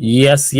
Yes,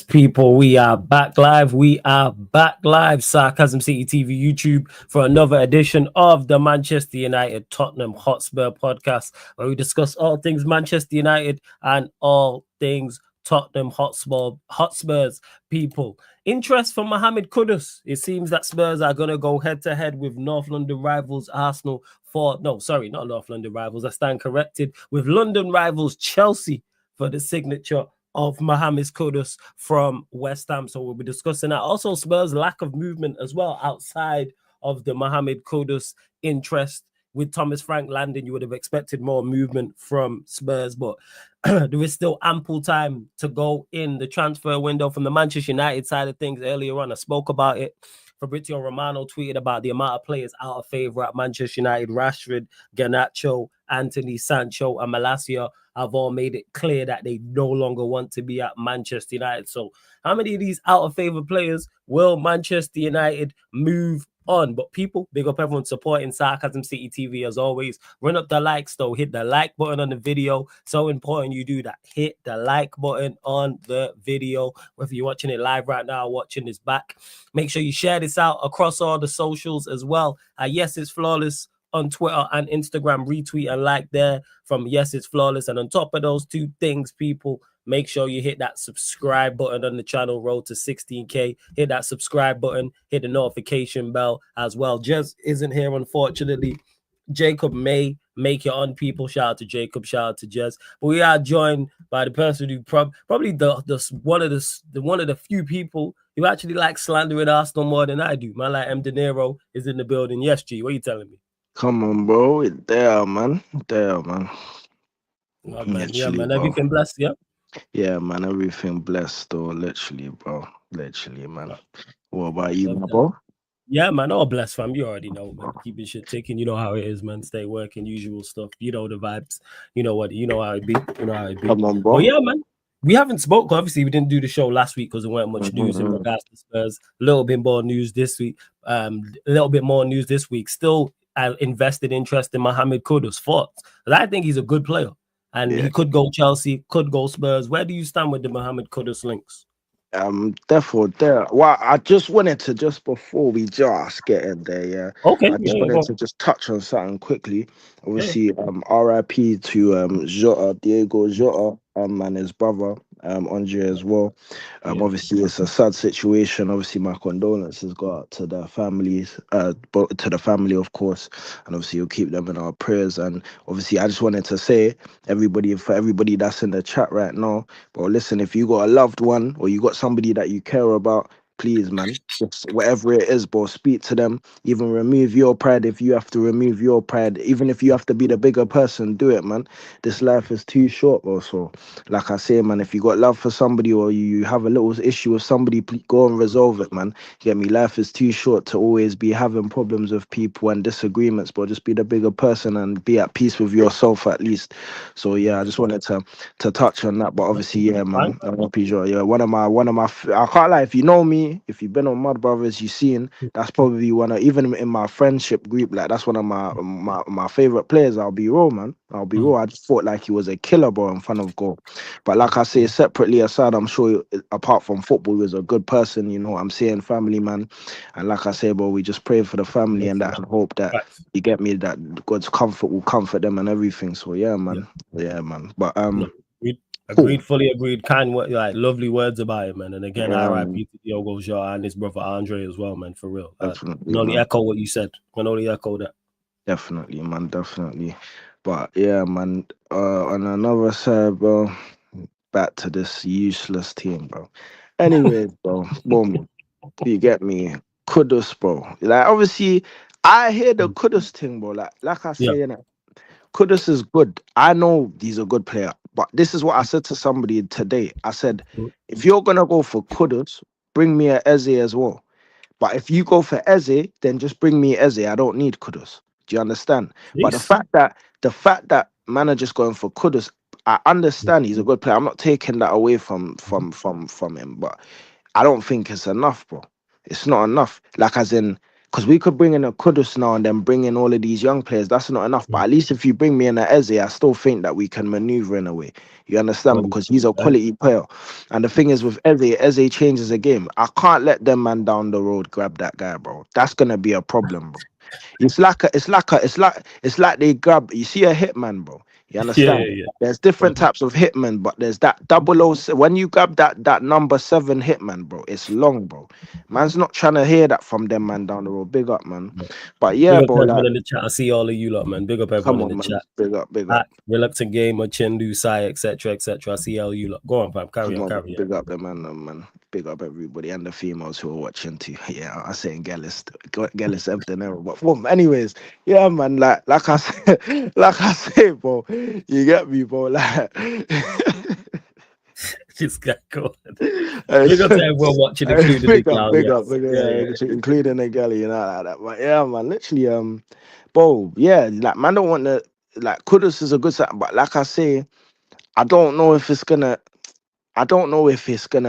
people. We are back live. Sarcasm City TV YouTube for another edition of the Manchester United Tottenham Hotspur podcast, where we discuss all things Manchester United and all things Tottenham Hotspurs. People, interest from Mohammed Kudus. It seems that Spurs are going to go head to head with North London rivals Arsenal. Not North London rivals. I stand corrected. With London rivals Chelsea for the signature of Mohammed Kudus from West Ham. So we'll be discussing that. Also, Spurs' lack of movement as well outside of the Mohammed Kudus interest. With Thomas Frank landing, you would have expected more movement from Spurs, but there is still ample time to go in the transfer window. From the Manchester United side of things, earlier on, I spoke about it. Fabrizio Romano tweeted about the amount of players out of favour at Manchester United. Rashford, Garnacho, Anthony, Sancho, and Malacia have all made it clear that they no longer want to be at Manchester United. So how many of these out of favour players will Manchester United move on? But people, big up everyone supporting Sarcasm City TV as always. Run up the likes though. Hit the like button on the video. So important you do that. Hit the like button on the video. Whether you're watching it live right now or watching this back. Make sure you share this out across all the socials as well. Yes, it's flawless on Twitter and Instagram. Retweet and like there from Yes, It's Flawless. And on top of those two things, people, make sure you hit that subscribe button on the channel, road to 16K. Hit that subscribe button, hit the notification bell as well. Jez isn't here, unfortunately. Jacob may make it on, people. Shout out to Jacob, shout out to Jez. But we are joined by the person who probably one of the few people who actually like slandering Arsenal more than I do. Man like M. De Niro is in the building. Yes, G, what are you telling me? Come on, bro. There, man. Oh, man. Yeah, man. Everything blessed, yeah? Yeah, man. Everything blessed, though. Literally, bro. Literally, man. What about you, my bro? Yeah, man. All blessed, fam. You already know, man. Keeping shit ticking. You know how it is, man. Stay working, usual stuff. You know the vibes. You know what? You know how it be. You know how it be. Come on, bro. But yeah, man. We haven't spoke. Obviously, we didn't do the show last week because there weren't much news in regards to Spurs. A little bit more news this week. A little bit more news this week. Still invested interest in Mohammed Kudus. Thoughts? I think he's a good player. And he could go Chelsea, could go Spurs. Where do you stand with the Mohammed Kudus links? Therefore, there. Well, I just wanted to, just before we just get in there, yeah. Okay. I just wanted to just touch on something quickly. Obviously, RIP to Jota, Diego Jota, and his brother, Andre as well. Obviously, it's a sad situation. Obviously, my condolences go out to the families, to the family, of course, and obviously you'll keep them in our prayers. And obviously, I just wanted to say, for everybody that's in the chat right now, but listen, if you got a loved one or you got somebody that you care about, please, man, just whatever it is, bro, speak to them. Even remove your pride if you have to remove your pride. Even if you have to be the bigger person, do it, man. This life is too short, bro. So, like I say, man, if you got love for somebody or you have a little issue with somebody, please go and resolve it, man. Get me? Life is too short to always be having problems with people and disagreements, bro. Just be the bigger person and be at peace with yourself at least. So yeah, I just wanted to touch on that. But obviously, yeah, man, yeah, one of my, I can't lie, if you know me. If you've been on Mud Brothers, you've seen that's probably even in my friendship group, like that's one of my favorite players. I'll be raw, man. I'll be raw. I just thought like he was a killer, bro, in front of goal. But like I say, separately aside, I'm sure apart from football, he was a good person. You know what I'm saying, family man. And like I say, bro, we just pray for the family and that and hope that you get me, that God's comfort will comfort them and everything. So yeah, man. Yeah, man. But Agreed, fully agreed. Kind, like lovely words about it, man. And again, RIP to Diogo Jota and his brother Andre as well, man. For real. Can only echo what you said. Can only echo that. Definitely, man. Definitely. But yeah, man. On another side, bro, back to this useless team, bro. Anyways, bro, boom. You get me? Kudus, bro. Like obviously, I hear the Kudus thing, bro. Like I say, you know, Kudus is good. I know he's a good player. But this is what I said to somebody today. I said, if you're going to go for Kudus, bring me a Eze as well. But if you go for Eze, then just bring me Eze. I don't need Kudus. Do you understand? But the fact that manager's going for Kudus, I understand he's a good player. I'm not taking that away from him. But I don't think it's enough, bro. It's not enough. Like as in, Because we could bring in a Kudus now and then bring in all of these young players. That's not enough. But at least if you bring me in a Eze, I still think that we can maneuver in a way. You understand? Because he's a quality player. And the thing is with Eze changes the game. I can't let them man down the road grab that guy, bro. That's gonna be a problem, bro. It's like they grab. You see a hitman, bro. You understand? Yeah. There's different types of hitman, but there's that 007. When you grab that number 7 hitman, bro, it's long, bro. Man's not trying to hear that from them, man, down the road. Big up, man. But yeah, Big up bro, everyone like, in the chat. I see all of you lot, man. Big up everyone come in on, the man. chat. Big up, big up. Reluctant Gamer, Chindu, Sai, etc., etc. I see all you lot. Go on, fam. Carry on. Big up the man. Big up everybody and the females who are watching too. Yeah, I say Gellis everything ever. But anyways, yeah, man. Like I said, bro. You get me, bro. Like, Just got going. Big up to everyone watching, including the gal. big up, including the galley, you know, like that. But yeah, man, literally, bro, yeah, like man don't want to like Kudus is a good side, but like I say, I don't know if it's gonna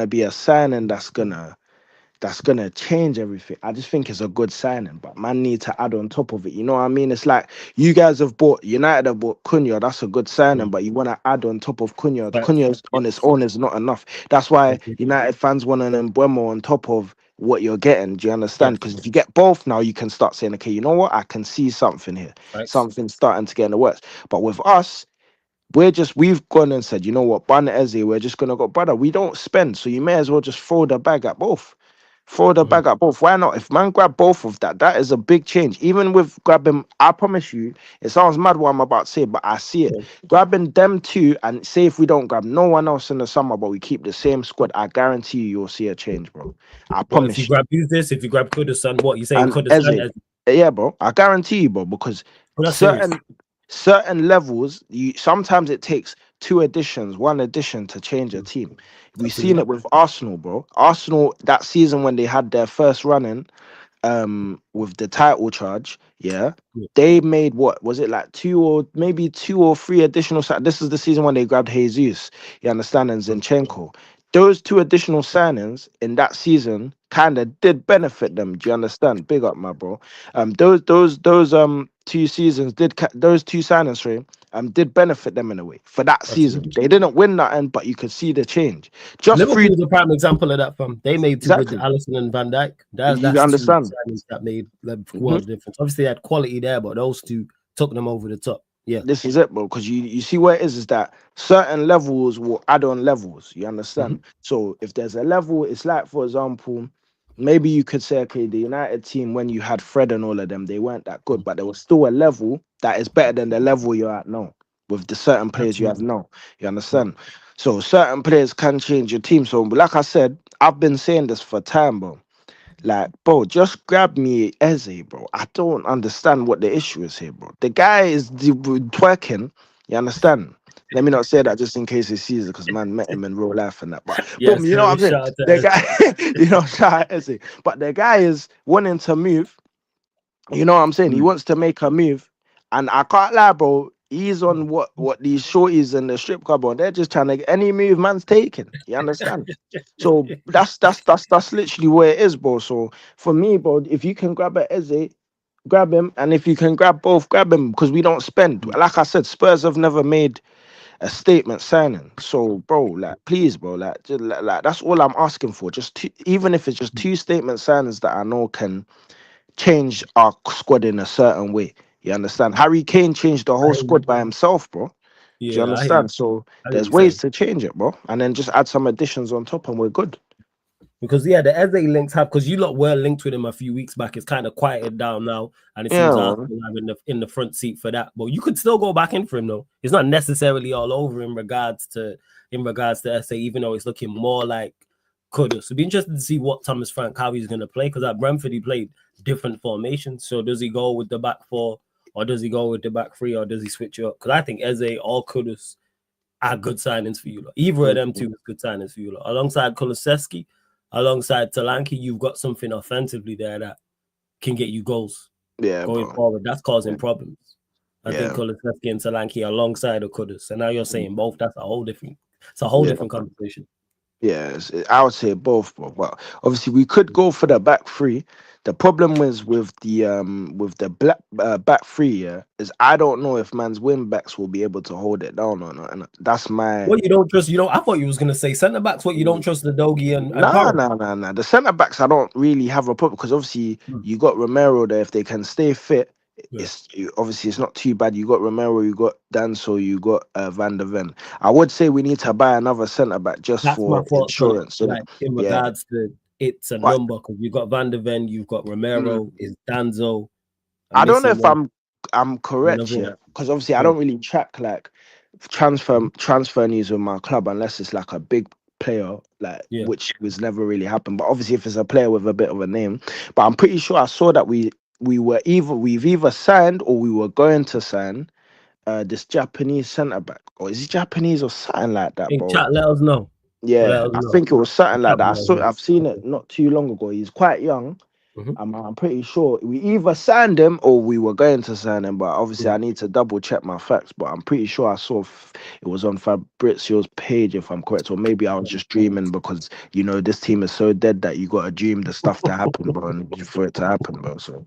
be a signing that's gonna change everything. I just think it's a good signing, but man need to add on top of it. You know what I mean? It's like you guys have bought United have bought Cunha. That's a good signing, but you want to add on top of Cunha. Cunha on its own is not enough. That's why United fans want an Mbeumo on top of what you're getting. Do you understand? Because if you get both now, you can start saying, okay, you know what? I can see something here. Something's starting to get in the works. But with us, we've gone and said, you know what, Ban Eze, we're just gonna go, brother. We don't spend, so you may as well just throw the bag at both. Why not? If man grab both of that is a big change. Even with grabbing, I promise you, it sounds mad what I'm about to say, but I see it. Grabbing them two, and say if we don't grab no one else in the summer, but we keep the same squad, I guarantee you'll see a change, bro. I promise. If you grab Kudus and what you saying, Kudus and Eze. Yeah, bro. I guarantee you, bro, because certain levels, sometimes it takes one addition to change a team. We've seen it with Arsenal, bro. Arsenal, that season when they had their first run-in, with the title charge, they made what was it like 2 or 3 additional. This is the season when they grabbed Jesus, you understand, and Zinchenko. Those 2 additional signings in that season kind of did benefit them. Do you understand? Big up, my bro. Those 2 seasons those 2 signings, sorry, did benefit them in a way for that season. They didn't win nothing, but you could see the change. Liverpool is a prime example of that. They made 2 with Alisson and Van Dijk. That's you understand 2 signings that made the world difference. Obviously, they had quality there, but those 2 took them over the top. Yeah, this is it, bro. Because you see where it is that certain levels will add on levels. You understand? So if there's a level, it's like, for example, maybe you could say, okay, the United team when you had Fred and all of them, they weren't that good, but there was still a level that is better than the level you're at now with the certain players you have now. You understand? So certain players can change your team. So, like I said, I've been saying this for time, bro. Like, bro, just grab me Eze, bro. I don't understand what the issue is here, bro. The guy is twerking. You understand? Let me not say that just in case he sees it, because man met him in real life and that. But boom, you know what I'm saying? The guy, shout out Eze. But the guy is wanting to move. You know what I'm saying? He wants to make a move, and I can't lie, bro. He's on what these shorties and the strip club on. They're just trying to get any move man's taking. You understand? So that's literally where it is, bro. So for me, bro, if you can grab a Eze, grab him, and if you can grab both, grab him, because we don't spend. Like I said, Spurs have never made a statement signing. So, bro, like, please, bro, like, just, like that's all I'm asking for. Just even if it's just 2 statement signings that I know can change our squad in a certain way. You understand? Harry Kane changed the whole squad by himself, bro. Do you understand? So there's ways to change it, bro. And then just add some additions on top and we're good. Because the Eze links have, because you lot were linked with him a few weeks back. It's kind of quieted down now, and it seems in the front seat for that. But you could still go back in for him though. It's not necessarily all over in regards to Eze, even though it's looking more like Kudus. It'd be interesting to see what Thomas Frank, how he's going to play, because at Brentford he played different formations. So does he go with the back 4, or does he go with the back 3, or does he switch it up? Because I think Eze or Kudus are good signings for you lot. Either of them 2 is good signings for you lot. Alongside Kulusevski, alongside Solanke, you've got something offensively there that can get you goals going forward. That's causing problems. I think Kulusevski and Solanke alongside of Kudus. And now you're saying both. That's a whole different conversation. Yes, I would say both, bro. But obviously, we could go for the back three. The problem is with the black back three, yeah, is I don't know if man's wing backs will be able to hold it down or not, and that's my What you don't trust? You know, I thought you was gonna say centre backs. What you don't trust the Dogie and nah, Paro? nah, nah, nah. The centre backs, I don't really have a problem because obviously Hmm. you got Romero there. If they can stay fit, Yeah, obviously it's not too bad. You got Romero, you got Danso, you got Van der Ven. I would say we need to buy another centre back just that's my for thoughts on it. insurance, innit? Like in Yeah, regards to it's a but. number because you've got Van der Ven, you've got mm, Romero, is Danzo. I'm I don't know missing if one. I'm correct Another one. here because obviously I Yeah. don't really track like transfer news with my club unless it's like a big player like Yeah. which was never really happened. But obviously if it's a player with a bit of a name, but I'm pretty sure I saw that we've either signed or we were going to sign this Japanese centre back or is he Japanese or something like that, In bro? chat, let us know. Let Yeah, us I know. think it was something like Chat that. will let us know. I've seen Okay. it not too long ago. He's quite young. Mhm. I'm pretty sure we either signed him or we were going to sign him, but obviously Mm. I need to double check my facts. But I'm pretty sure I saw it was on Fabrizio's page, if I'm correct, or maybe I was just dreaming because this team is so dead that you got to dream the stuff to happen, bro, and for it to happen, bro. So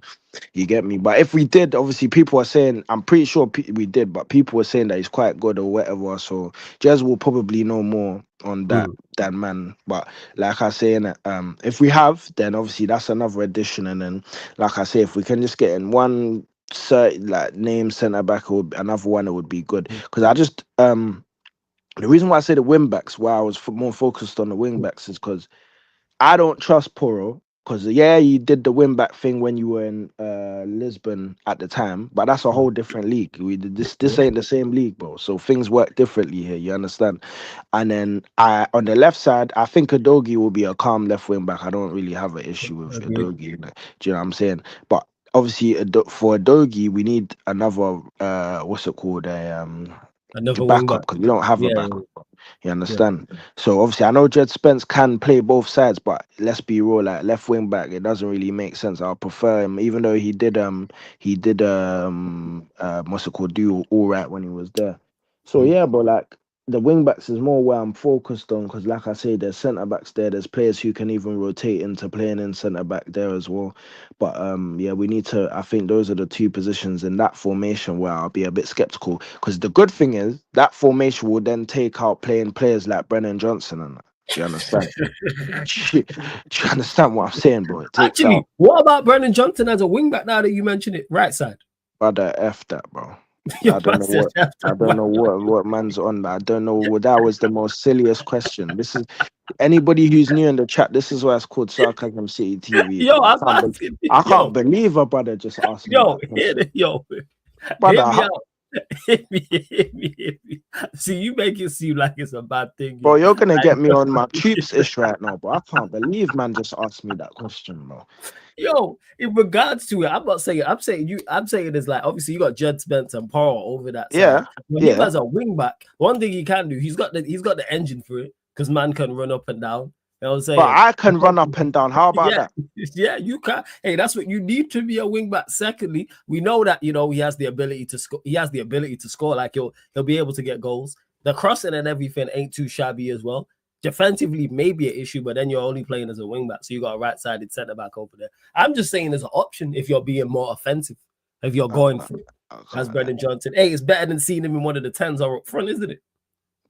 you get me? But if we did, obviously people are saying, I'm pretty sure we did, but people were saying that he's quite good or whatever. So Jez will probably know more on that Mm. than man. But like I say, if we have, then obviously that's another addition. And then, like I say, if we can just get in one like name centre back or another one, it would be good. Mm. Because I just the reason why I say the wing backs, why I was more focused on the wing Mm. backs, is because I don't trust Poro because yeah, you did the win back thing when you were in Lisbon at the time, but that's a Mm. whole different league. We did this. Yeah. This ain't the same league, bro. So things work differently here. You understand? And then I on the left side, I think Adogi will be a calm left wing back. I don't really have an issue with Agreed. Adogi. Do you know what I'm saying? But obviously, for Adogi, we need another what's it called the Another wing backup back. because we don't have a Yeah. backup. You Yeah. understand? So obviously, I know Jed Spence can play both sides, but let's be real, like left wing back, it doesn't really make sense. I prefer him, even though he did what's it called, do all right when he was there. So Mm. yeah, but like the wing backs is more where I'm focused on because, like I say, there's centre backs there. There's players who can even rotate into playing in centre back there as well. But yeah, we need to. I think those are the two positions in that formation where I'll be a bit skeptical. Because the good thing is that formation will then take out playing players like Brennan Johnson and that. Do you understand? Do you understand what I'm saying, bro? It takes out Actually, what about Brennan Johnson as a wing back now that you mention it? Right side. brother F that, bro. Your I don't know bastard what after I don't know what man's on that. I don't know what that was the most silliest question. This is anybody who's new in the chat. This is why it's called Sarcasm City TV, Yo, bro. I'm asking. I can't Yo, believe a brother just asked me that question, yo, hear brother. me out. Hit me. See, you make it seem like it's a bad thing, Bro, yo. you're gonna get me on my troops ish right now, bro. I can't believe man just asked me that question, bro. Yo, in regards to it, I'm not saying I'm saying it's like obviously you got Jed Spence and Paul over that side. Yeah, But him yeah. as a wing back, one thing he can do, he's got the engine for it because man can run up and down. You know what I'm But saying? I can run up and down. How about Yeah, that? yeah, you can. Hey, that's what you need to be a wing back. Secondly, we know that he has the ability to score. He has the ability to score. Like he'll be able to get goals. The crossing and everything ain't too shabby as well. Defensively, maybe an issue, but then you're only playing as a wing back, so you got a right-sided centre back over there. I'm just saying as an option if you're being more offensive, if you're I going can't, for it, I as can't lie. Brendan Johnson. Hey, it's better than seeing him in one of the tens or up front, isn't it?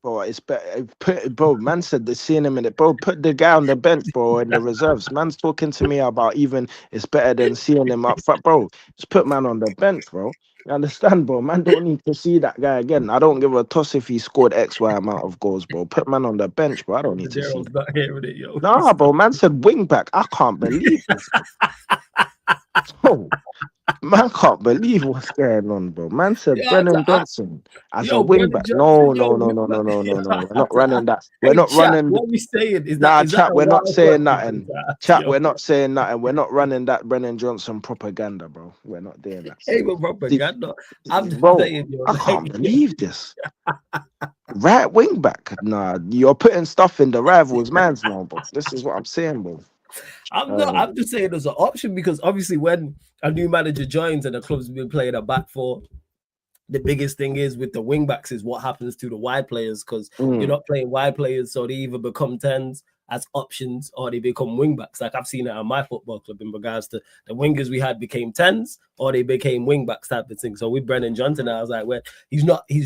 Bro, it's better. Bro, man said they're seeing him in it. Bro, put the guy on the bench, bro, in the reserves. Man's talking to me about even it's better than seeing him up front, bro. Just put man on the bench, bro. You understand, bro? Man don't need to see that guy again. I don't give a toss if he scored X, Y amount of goals, bro. Put man on the bench, bro. I don't need to see Madero's that. not hearing it, yo. Nah, bro. Man said wing back. I can't believe this. Bro. Man can't believe what's going on, bro. Man said Yeah, Brennan Johnson as a yo, wing Brendan back. Johnson, No, yo, no, no, no, no, no, no, no. We're not running that. We're hey, not chat, running. what we saying Nah, is that chat, a we're not wild saying question nothing. to ask, Chat, we're yo? not saying nothing. We're not running that Brennan Johnson propaganda, bro. We're not doing that Hey, still. but See, propaganda. I'm just bro, saying, yo, I like, can't believe this. Right wing back. Nah, you're putting stuff in the rivals' minds now, bro. This is what I'm saying, bro. I'm not. Uh, I'm just saying there's an option because obviously when a new manager joins and the club's been playing a back four, the biggest thing is with the wing backs is what happens to the wide players, because you're Mm. not playing wide players, so they either become tens as options or they become wing backs. Like I've seen it at my football club in regards to the wingers we had became tens or they became wing backs type of thing. So with Brennan Johnson, I was like, well, he's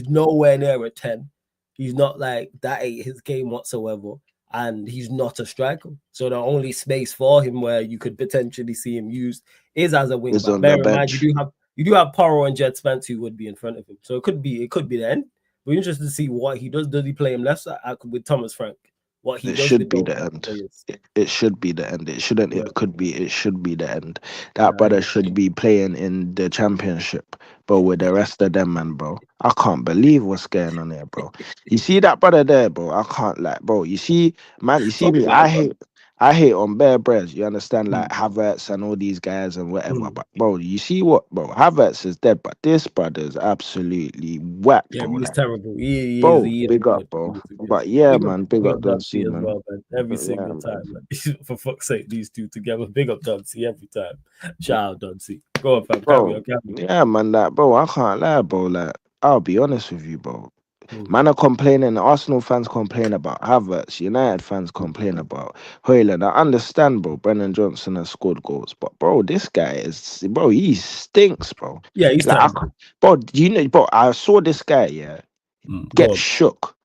nowhere near a 10. He's not like that ain't his game whatsoever. And he's not a striker. So the only space for him where you could potentially see him used is as a wing Is back. on the Bear in mind, bench. you do have Porro and Jed Spence who would be in front of him. So it could be the end. We're interested to see what he does. Does he play him left side with Thomas Frank? What he It does should with be those the end. players. It should be the end. It shouldn't. Yeah. It could be. It should be the end. That Nah, brother should be playing in the championship, but with the rest of them, man, bro. I can't believe what's going on here, bro. You see that brother there, bro. I can't like, bro. You see, man. You see so me. mad, I hate on bare breads. You understand, like mm, Havertz and all these guys and whatever. mm. But bro, you see what, bro? Havertz is dead, but this brother's absolutely whack, Yeah, bro. he's Like, terrible. bro, He is big up, good. He bro. is good. But yeah, man, Big up don't see, Dubsy as man. well, man. Every Yeah, single man. time, man. For fuck's sake, these two together. Big up Dubsy every time. Shout out Dubsy. Go on, fam. Carry Bro, on, carry on. yeah, man, that bro, I can't lie, bro. Like, I'll be honest with you, bro. Mm, Man are complaining, Arsenal fans complain about Havertz, United fans complain about Hoyland. I understand, bro. Brennan Johnson has scored goals, but bro, this guy is, bro, he stinks, bro. yeah, he's Like, terrible. bro, do you know, bro, I saw this guy, yeah, Go get on. shook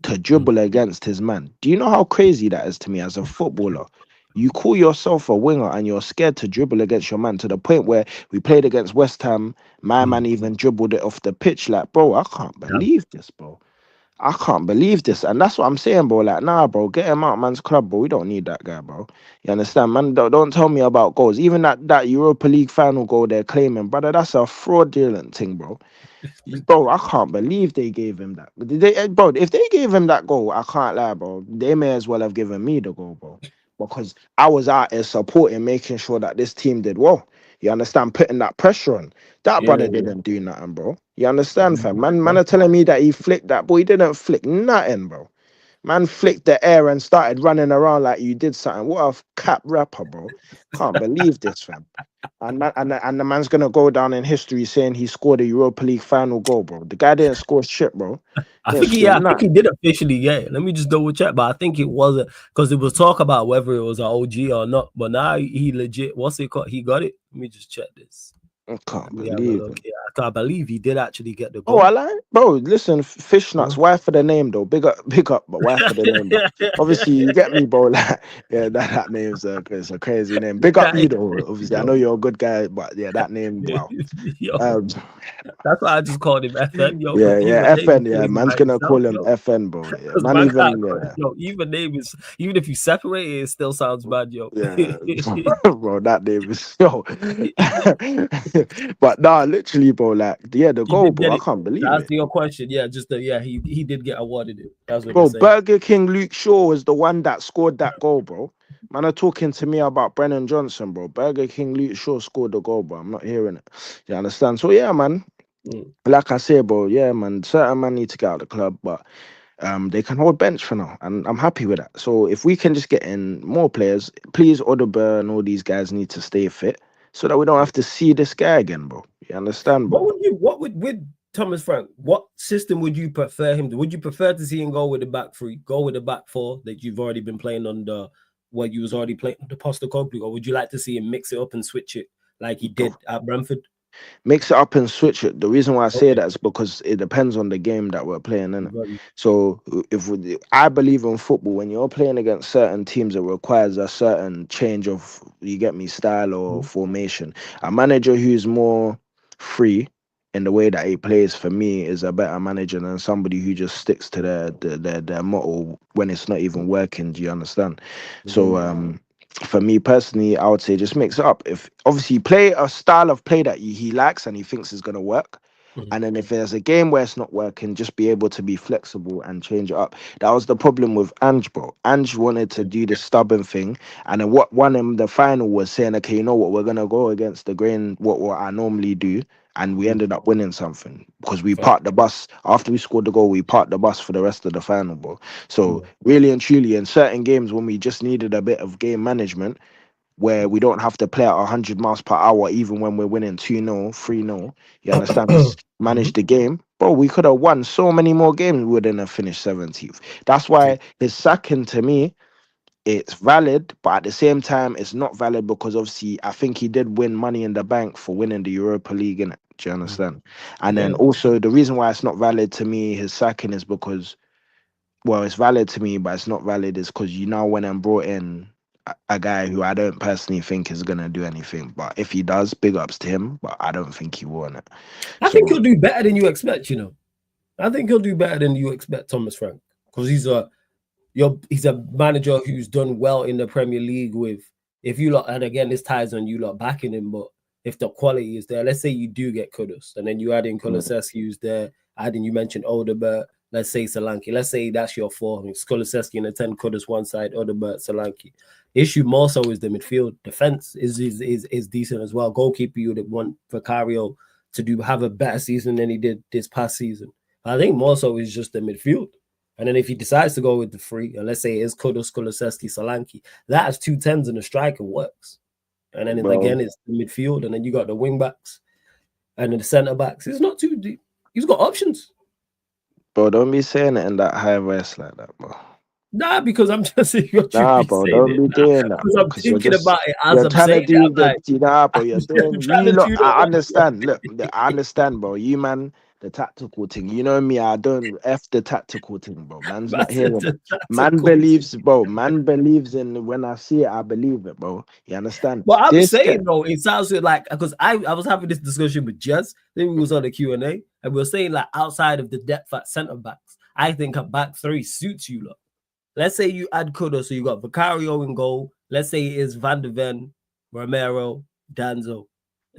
to dribble against his man. Do you know how crazy that is to me as a footballer? You call yourself a winger and you're scared to dribble against your man, to the point where we played against West Ham. My man even dribbled it off the pitch. Like, bro, I can't Damn. believe this, bro. I can't believe this. And that's what I'm saying, bro. Like, nah, bro, get him out, man's club, bro. We don't need that guy, bro. You understand, man? Don't tell me about goals. Even that Europa League final goal they're claiming, brother, that's a fraudulent thing, bro. Bro, I can't believe they gave him that. Bro, if they gave him that goal, I can't lie, bro. They may as well have given me the goal, bro. Because I was out there supporting, making sure that this team did well. You understand? Putting that pressure on. That Yeah, brother yeah. didn't do nothing, bro. You understand, fam? Man are telling me that he flicked that, boy. He didn't flick nothing, bro. Man flicked the air and started running around like you did something. What a cap rapper, bro. Can't believe this, fam. And the man's gonna go down in history saying he scored a Europa League final goal, bro. The guy didn't score shit, bro. Didn't score I think he nothing. did officially, yeah. Let me just double check, but I think it wasn't, because it was talk about whether it was an OG or not. But now he legit, what's it called? He got it. Let me just check this. I can't Let me have a believe look. it. Yeah, I can't believe he did actually get the Oh, I goal. like, bro. Listen, fish nuts. Why for the name though? Big up, but why for the name though? Obviously, you get me, bro. Like, yeah, that name's it's a crazy name. Big up you though. Obviously, I know Yo, you're a good guy, but yeah, that name, wow. yo, Um, that's why I just called him FN, yo, yeah, because yeah, even name is FN, yeah, crazy man's by gonna itself, call him yo. FN, bro. Yeah, Because man, man, even yeah. yo, even name is, even if you separate it, it still sounds bad, yo. Yeah, bro, that name is so. But nah, literally, bro, like, yeah, the He goal, did bro, get I it. can't To believe answer it. your question, yeah, he did get awarded it. That's what you're Bro, saying. Burger King Luke Shaw was the one that scored that goal, bro. Man are talking to me about Brennan Johnson, bro. Burger King Luke Shaw scored the goal, bro. I'm not hearing it. You understand? So yeah, man. Mm. Like I said, bro, yeah, man. Certain man need to get out of the club, but they can hold bench for now, and I'm happy with that. So if we can just get in more players, please, Odeberg and all these guys need to stay fit so that we don't have to see this guy again, bro. You understand, bro? What would with Thomas Frank? What system would you prefer him to? Would you prefer to see him go with the back three, go with the back four that you've already been playing on the what you was already playing the Postecoglou, or would you like to see him mix it up and switch it like he did at Brentford? Mix it up and switch it. The reason why I say Okay, that is because it depends on the game that we're playing in it. got you. So I believe in football, when you're playing against certain teams, it requires a certain change of, you get me, style or formation. A manager who's more free in the way that he plays, for me, is a better manager than somebody who just sticks to their motto when it's not even working. Do you understand? So for me personally, I would say just mix it up. If obviously play a style of play that he likes and he thinks is gonna work, and then if there's a game where it's not working, just be able to be flexible and change it up. That was the problem with Ange, bro. Ange wanted to do the stubborn thing, and then what won him the final was saying, okay, you know what, we're gonna go against the grain, what I normally do. And we ended up winning something because we parked the bus after we scored the goal. We parked the bus for the rest of the final, bro. So really and truly, in certain games when we just needed a bit of game management, where we don't have to play at 100 miles per hour, even when we're winning 2-0, 3-0. You understand? Just manage Mhm. the game. Bro, we could have won so many more games. We wouldn't have finished 17th. That's True. why his second, to me, it's valid, but at the same time, it's not valid because obviously I think he did win money in the bank for winning the Europa League, innit? Do you Mhm. understand? And then Yeah. also the reason why it's not valid to me, his second, is because, well, it's valid to me, but it's not valid is because you now went and brought in a guy who I don't personally think is gonna do anything. But if he does, big ups to him. But I don't think he will, innit? I think So he'll do better than you expect, you know. I think he'll do better than you expect, Thomas Frank, because he's a manager who's done well in the Premier League with, if you lot, and again this ties on you lot backing him, but if the quality is there, let's say you do get Kudus and then you add in Kulusevski who's there, adding, you mentioned Odegaard, let's say Solanke, let's say that's your four. I mean, Kulusevski and a 10, Kudus one side, Odegaard, Solanke. Issue more so is the midfield. Defense is decent as well. Goalkeeper, you would want Vicario to have a better season than he did this past season. I think more so is just the midfield. And then if he decides to go with the free, and let's say it is Kudus, Kulusevski, Solanke, that has 2 10s and the striker works. And then bro, again, it's the midfield, and then you got the wing backs and then the centre backs. It's not too deep. He's got options. don't be saying it in that high voice like that, bro. Nah, because I'm just saying what you Nah, be bro, saying don't it be now. doing that, Because bro. I'm Because you're thinking just about it as you're I'm trying to saying it. do I'm the like, nah, bro. You're I'm doing trying you to lot. tune up I what understand. Look, I understand, bro. You man, the tactical thing. You know me. I don't f the tactical thing, bro. Man's I not said hearing it. the Man tactical. believes, bro. Man believes in when I see it, I believe it, bro. You understand? But I'm This guy, saying though, it sounds like, because I was having this discussion with Jess. Then we was on the Q&A, and we were saying like outside of the depth at centre backs, I think a back three suits you lot. Let's say you add Kudus, so you got Vicario in goal. Let's say it is Van de Ven, Romero, Danzo,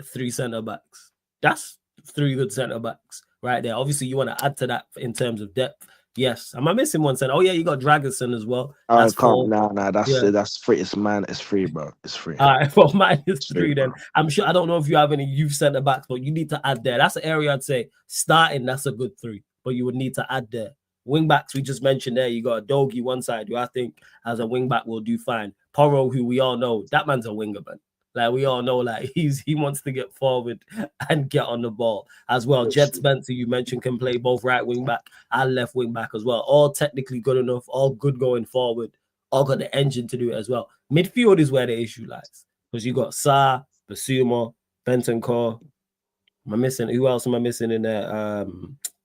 three centre backs. That's three good centre backs right there. Obviously, you want to add to that in terms of depth. Yes. Am I missing one centre? Oh yeah, you got Dragonson as well. I That's can't. four. Nah. Yeah. That's free. It's man. It's free, bro. It's free. All right, well, minus It's free, three then. bro. I'm sure, I don't know if you have any youth centre backs, but you need to add there. That's an area I'd say starting, that's a good three, but you would need to add there. Wing backs, we just mentioned there, you got a Dogie one side, who I think as a wing back will do fine. Porro, who we all know, that man's a winger, man. Like we all know, like he wants to get forward and get on the ball as well. Jed Spencer, you mentioned, can play both right wing back and left wing back as well. All technically good enough, all good going forward, all got the engine to do it as well. Midfield is where the issue lies because you got Sa, Basuma, Bentancur. Am I missing? Who else am I missing in there?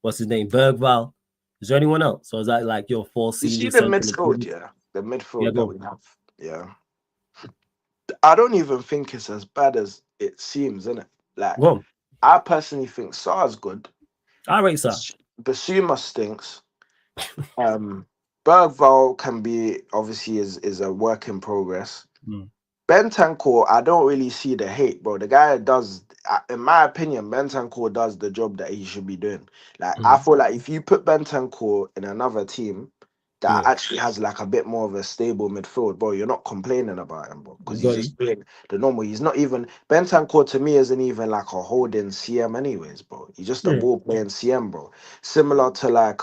What's his name? Bergval. Is there anyone else? Or is that like your four You see senior the central midfield, midfielders? yeah. The Yeah, midfield that go. we have, yeah. I don't even think it's as bad as it seems, innit? Like, Go on. I personally think Sar's good. All right, sir. Basuma stinks. Bergval can be obviously is a work in progress. Mm. Bentancur, I don't really see the hate, bro. The guy does, in my opinion, Bentancur does the job that he should be doing. Like, I Mm-hmm. feel like if you put Bentancur in another team that Yeah, actually has like a bit more of a stable midfield, bro, you're not complaining about him, bro, because he's got you. just doing the normal. He's not even Bentancur to me isn't even like a holding CM, anyways, bro. He's just a Yeah. ball playing CM, bro. Similar to like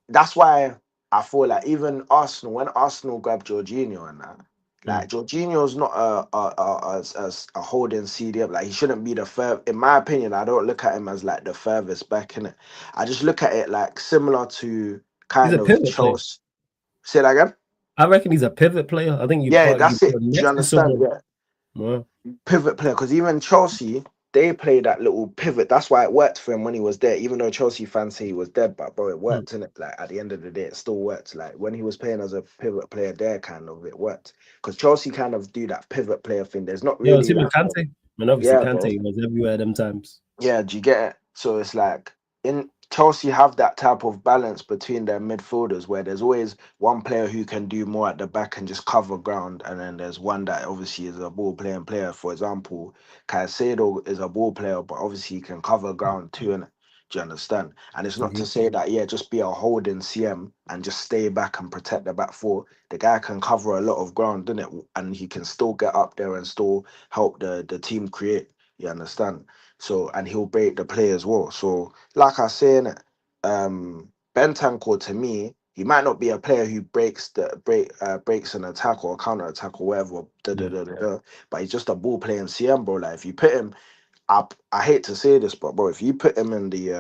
that's why I feel like even Arsenal, when Arsenal grabbed Jorginho and that, Mm. like Jorginho's not a holding CDM. Like he shouldn't be the further. In my opinion, I don't look at him as like the furthest back in it. I just look at it like similar to He's kind a of pivot player. Chelsea. Say that again. I reckon he's a pivot player. I think you Yeah, put that's it. Do you next to understand? someone. Yeah. Well, Pivot player because even Chelsea they play that little pivot. That's why it worked for him when he was there. Even though Chelsea fans say he was dead, but bro, it mm. worked in it. Like at the end of the day, it still worked. Like when he was playing as a pivot player there, kind of it worked because Chelsea kind of do that pivot player thing. There's not Yeah, it's really him and like Kante. And obviously yeah, bro. Kante was everywhere them times. Yeah, do you get it? So it's like in Chelsea have that type of balance between their midfielders where there's always one player who can do more at the back and just cover ground, and then there's one that obviously is a ball playing player. For example, Caicedo is a ball player, but obviously he can cover ground too. And do you understand? And it's not to Mhm. say that yeah, just be a holding CM and just stay back and protect the back four. The guy can cover a lot of ground, doesn't it? And he can still get up there and still help the team create. You understand? So and he'll break the play as well. So like I say, innit, Bentancur to me, He might not be a player who breaks an attack or a counter attack or whatever, Yeah. but he's just a ball playing CM, bro. Like if you put him, I hate to say this, but bro, if you put him in the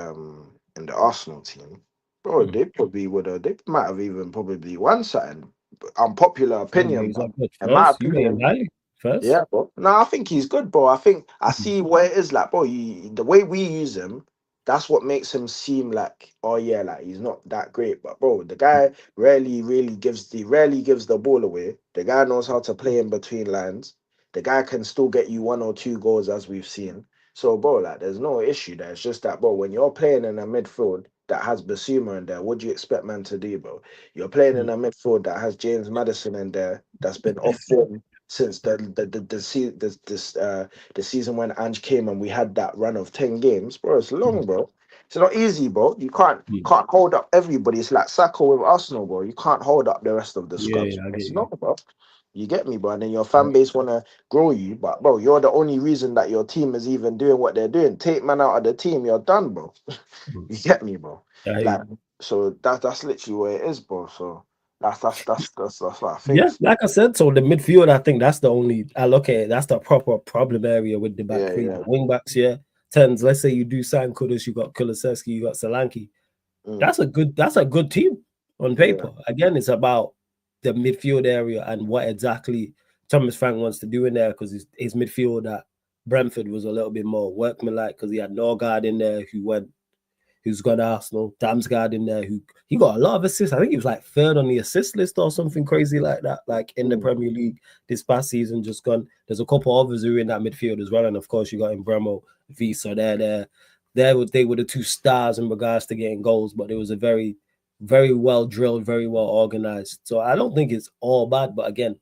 Arsenal team, bro, Mm. they probably would have. They might have even probably won something. Unpopular Yeah, opinion, he's but up good in my first. You rate him opinion, highly first. yeah, bro. No, I think he's good, bro. I think I Mm. see what it is like, bro. The way we use him, that's what makes him seem like, oh yeah, like he's not that great. But bro, the guy rarely gives the ball away. The guy knows how to play in between lines. The guy can still get you 1 or 2 goals as we've seen. So, bro, like there's no issue there. It's just that, bro, when you're playing in a midfield that has Basuma in there, what do you expect man to do, bro? You're playing in Mm. a midfield that has James Madison in there that's been off form since the season when Ange came and we had that run of 10 games, bro. It's long, Mm. bro. It's not easy, bro. You Mm. can't hold up everybody. It's like Saka with Arsenal, bro. You can't hold up the rest of the Yeah, squad. yeah, I get It's you. not, bro. You get me, bro. And then your Yeah. fan base wanna grow you, but bro, you're the only reason that your team is even doing what they're doing. Take man out of the team, you're done, bro. Mm. You get me, bro. I hear Like, you. so that's literally what it is, bro. So that's what I think. Yeah, like I said, so the midfield, I think that's the only I look at it, that's the proper problem area with the back Yeah, three. yeah. The wing backs, yeah. Tens, let's say you do sign Kudus, you got Kulusevski, you got Solanke. Mm, That's a good team on yeah. paper. Again, it's about the midfield area and what exactly Thomas Frank wants to do in there because his midfield at Brentford was a little bit more workmanlike because he had Norgard in there who's got Arsenal, Damsgaard in there, who he got a lot of assists. I think he was like third on the assist list or something crazy like that, like in the Mm, Premier League this past season, just gone. There's a couple others who are in that midfield as well. And of course, you got Bremo, Visa, they were the two stars in regards to getting goals, but it was a very, very well drilled, very well organized. So I don't think it's all bad. But again,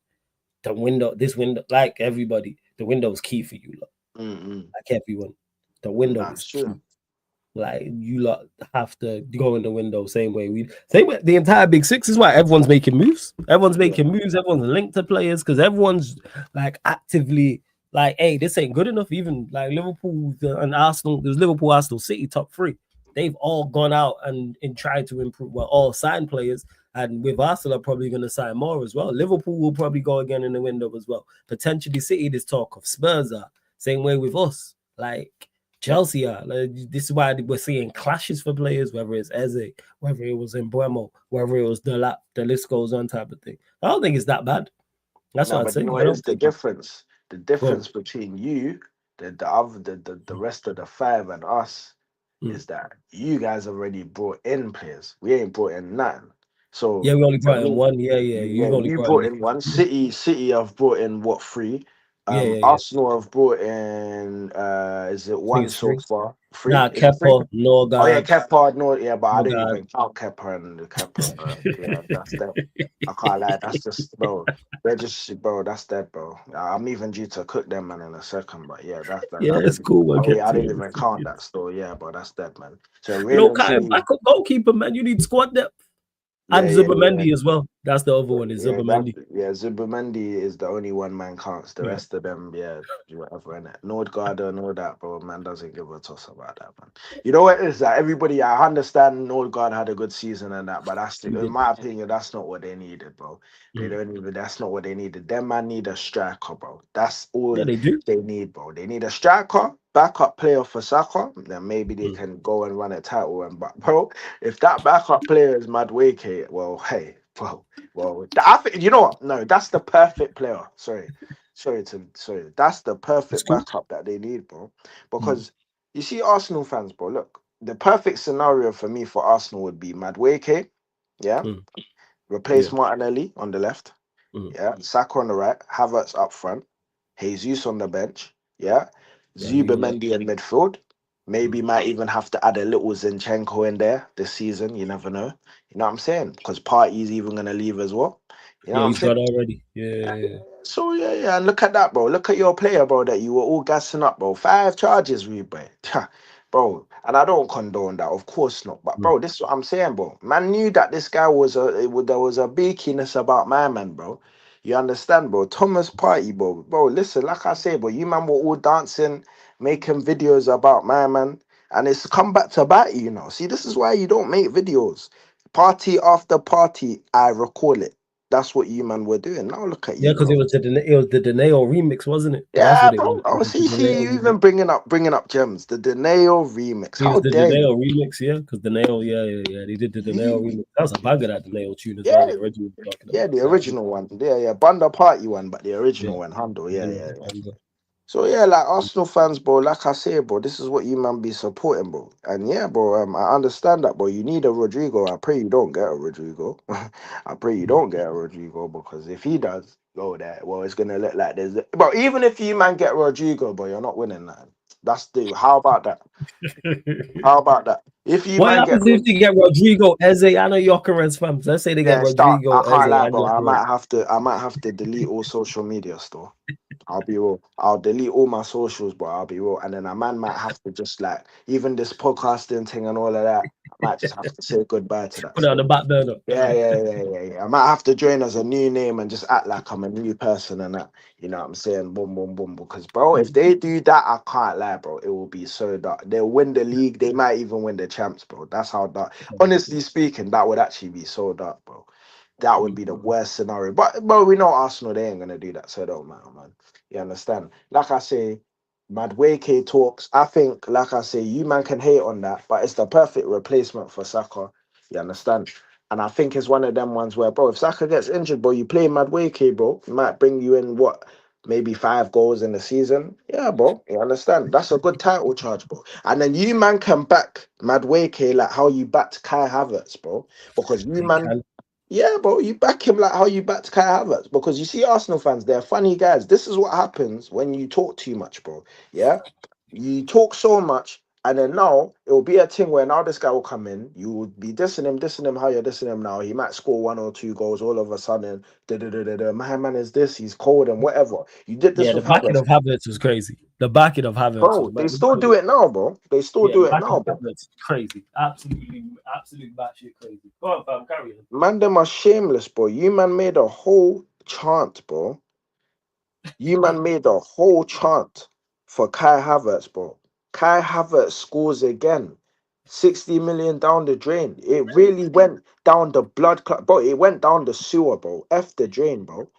this window, like everybody, the window is key for you, mm. like everyone. The window That's is true. key. Like you lot have to go in the window same way the entire big six is why everyone's making moves. Everyone's Yeah. making moves, everyone's linked to players because everyone's like actively like, hey, this ain't good enough. Even like Liverpool and Arsenal, there's Liverpool, Arsenal, City top three. They've all gone out and tried to improve. Well, all signed players, and with Arsenal are probably going to sign more as well. Liverpool will probably go again in the window as well. Potentially City, this talk of Spurs are same way with us. Like Chelsea are. Like, this is why we're seeing clashes for players, whether it's Eze, whether it was Embuemo, whether it was Delap, the list goes on type of thing. I don't think it's that bad. That's No, what I'd but you say. know I what is don't the think. difference? The Go difference between you, the other the rest of the five and us on. is that you guys already brought in players. We ain't brought in nothing. So Yeah, we only to brought in me, one. Yeah, yeah. yeah, You've only you brought in brought the in one. City have brought in what, three? yeah, yeah, yeah. Arsenal have brought in is it I think one it's so three. far? Three? Nah, Is it three? Kepa, Oh yeah, Norgard, Kepa, no, yeah, but I don't Norgard. even count Kepa and the Kepa, bro. Yeah, that's that. I can't lie, that's just bro. They're just bro, that's dead, bro. I'm even due to cook them man in a second, but yeah, that's that. Yeah, it's cool. We'll get I to didn't it. even count that still, yeah, but that's dead, man. So No really and kind of truly, backup goalkeeper, man. You need squad depth. And yeah, yeah, yeah. Zubamendi as well. That's the other one, is Yeah, that Zubamendi. yeah, Zubimendi is the only one man counts. The Yeah. rest of them, yeah, whatever in it. Nordgaard and all that, bro. Man doesn't give a toss about that, man. You know what it is that everybody I understand Nordgaard had a good season and that, but He in did. my opinion, that's not what they needed, bro. They Mm. don't even that's not what they needed. Them man need a striker, bro. That's all Yeah, they do. they need, bro. They need a striker, backup player for Saka. Then maybe they Mm. can go and run a title run. But bro, if that backup player is Madueke, well, hey, bro. Well, I think you know what? No, that's the perfect player. Sorry. That's the It's perfect cool. backup that they need, bro. Mm. Because you see, Arsenal fans, bro. Look, the perfect scenario for me for Arsenal would be Madueke, yeah, Mm. replace Yeah. Martinelli on the left, Mm. yeah, Saka on the right, Havertz up front, Jesus on the bench, yeah, Yeah, you lot. Zubimendi in midfield. Mm. Maybe might even have to add a little Zinchenko in there this season. You never know. You know what I'm saying? Because Party's even gonna leave as well. You know Yeah, what I'm he's saying? got already. Yeah, Yeah, yeah, yeah. yeah. So yeah. And look at that, bro. Look at your player, bro. That you were all gassing up, bro. 5 charges, boy. Bro. And I don't condone that, of course not. But Mm. bro, this is what I'm saying, bro. Man knew that this guy was there was a beakiness about my man, bro. You understand, bro? Thomas Party, bro. Bro, listen, like I say, bro, you man were all dancing, making videos about my man, and it's come back to bite you, you know. See, this is why you don't make videos. party after party, I recall it. That's what you man were doing. Now look at Yeah, you, because bro. it was the Deneo remix, wasn't it? That's Yeah, what it was. bro. It Oh, was the see Deneo you remix. even bringing up gems. The Deneo remix. It was How the dare you? Deneo remix, yeah, because Deneo, yeah. They did the Deneo You, remix. That was a banger, that Deneo tune as well. yeah, The original you're talking yeah, about. the That, original one. Yeah. Banda Party one, but the yeah, original one, Handle. the Yeah, original yeah, yeah. banger. So yeah, like Arsenal fans, bro. Like I say, bro, this is what you man be supporting, bro. And yeah, bro, I understand that, bro. You need a Rodrigo. I pray you don't get a Rodrigo. I pray you don't get a Rodrigo because if he does, go there, well, it's gonna look like there's. But even if you man get Rodrigo, bro, you're not winning that. That's the. How about that? How about that? If you What man get, happens if you get Rodrigo, Eze, and a Jokeres fam? Let's say they get yeah, start. Rodrigo, I Eze, can't lie, and bro. I Jokeres. might have to. I might have to delete all social media stuff. I'll be real. I'll delete all my socials, but I'll be real. And then a man might have to just like even this podcasting thing and all of that. I might just have to say goodbye to that Put it on the stuff. back burner. Yeah. I might have to join as a new name and just act like I'm a new person and that. You know what I'm saying? Boom, boom, boom. Because bro, if they do that, I can't lie, bro. It will be so dark. They'll win the league. They might even win the champs, bro. That's how dark. Honestly speaking, that would actually be so dark, bro. That would be the worst scenario. But we know Arsenal, they ain't gonna do that, so it don't matter, man. You understand? Like I say, Madweke talks. I think, like I say, you man can hate on that, but it's the perfect replacement for Saka. You understand? And I think it's one of them ones where, bro, if Saka gets injured, bro, you play Madweke, bro, it might bring you in what, maybe 5 goals in the season. Yeah, bro. You understand? That's a good title charge, bro. And then you man can back Madweke like how you backed Kai Havertz, bro. Because you They man, can. yeah, bro, you back him like how you backed Kai Havertz. Because you see, Arsenal fans, they're funny guys. This is what happens when you talk too much, bro. Yeah, you talk so much, and then now it will be a thing where now this guy will come in. You will be dissing him how you're dissing him now. He might score 1 or 2 goals all of a sudden. My man is this. He's cold and whatever. You did this Yeah, the with backing Havertz, of Havertz was crazy. The backing of Havertz was bro. They still do it now, bro. They still yeah, the do it backing now, of bro. Havertz is crazy. Absolute batshit crazy. Go on, fam, carry on. Man, them are shameless, bro. You man made a whole chant, bro. You man made a whole chant for Kai Havertz, bro. Kai Havertz scores again. 60 million down the drain. It really went down the bro. It went down the sewer, bro. F the drain, bro.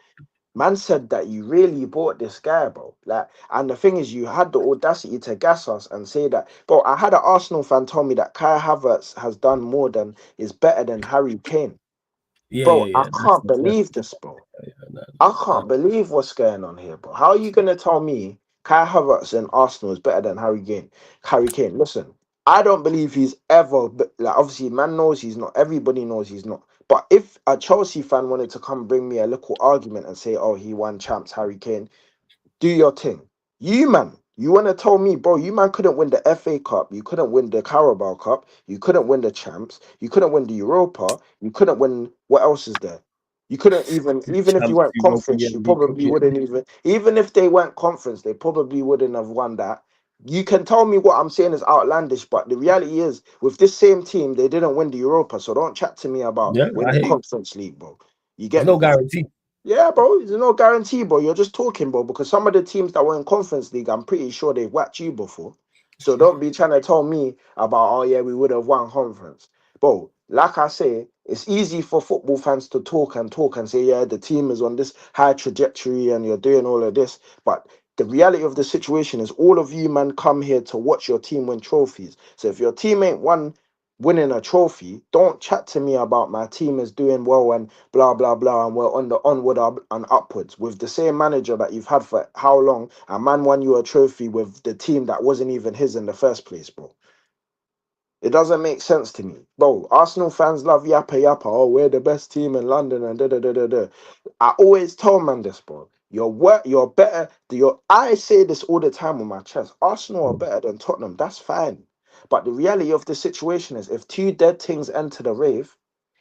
Man said that you really bought this guy, bro. Like, and the thing is, you had the audacity to gas us and say that, bro. I had an Arsenal fan tell me that Kai Havertz has done more than is better than Harry Kane. Bro, I Yeah. can't believe this, bro. I can't believe what's going on here, bro. How are you gonna tell me Kai Havertz and Arsenal is better than Harry Kane? Harry Kane, listen, I don't believe he's ever like obviously man knows he's not, everybody knows he's not. But if a Chelsea fan wanted to come bring me a little argument and say, oh, he won champs, Harry Kane, do your thing. You man, you want to tell me, bro, you man couldn't win the FA Cup, you couldn't win the Carabao Cup, you couldn't win the champs, you couldn't win the Europa, you couldn't win what else is there? You couldn't even if you Champs, weren't Europa, yeah, conference, you League Cup, probably yeah. wouldn't even if they weren't conference, they probably wouldn't have won that. You can tell me what I'm saying is outlandish, but the reality is, with this same team, they didn't win the Europa. So don't chat to me about Yeah, I winning hear you. Conference League, bro. You There's get no me? guarantee. Yeah, bro. There's no guarantee, bro. You're just talking, bro. Because some of the teams that were in Conference League, I'm pretty sure they've whacked you before. So don't be trying to tell me about, oh yeah, we would have won conference, bro. Like I say, it's easy for football fans to talk and say, yeah, the team is on this high trajectory and you're doing all of this. But the reality of the situation is, all of you man come here to watch your team win trophies. So if your team ain't winning a trophy, don't chat to me about my team is doing well and blah blah blah, and we're on the onward and upwards with the same manager that you've had for how long? A man won you a trophy with the team that wasn't even his in the first place, bro. It doesn't make sense to me, bro. Arsenal fans love yappa yappa. Oh, we're the best team in London and da da da da da. I always tell man this, bro. You're better. I say this all the time with my chest. Arsenal are better than Tottenham. That's fine, but the reality of the situation is, if two dead things enter the rave,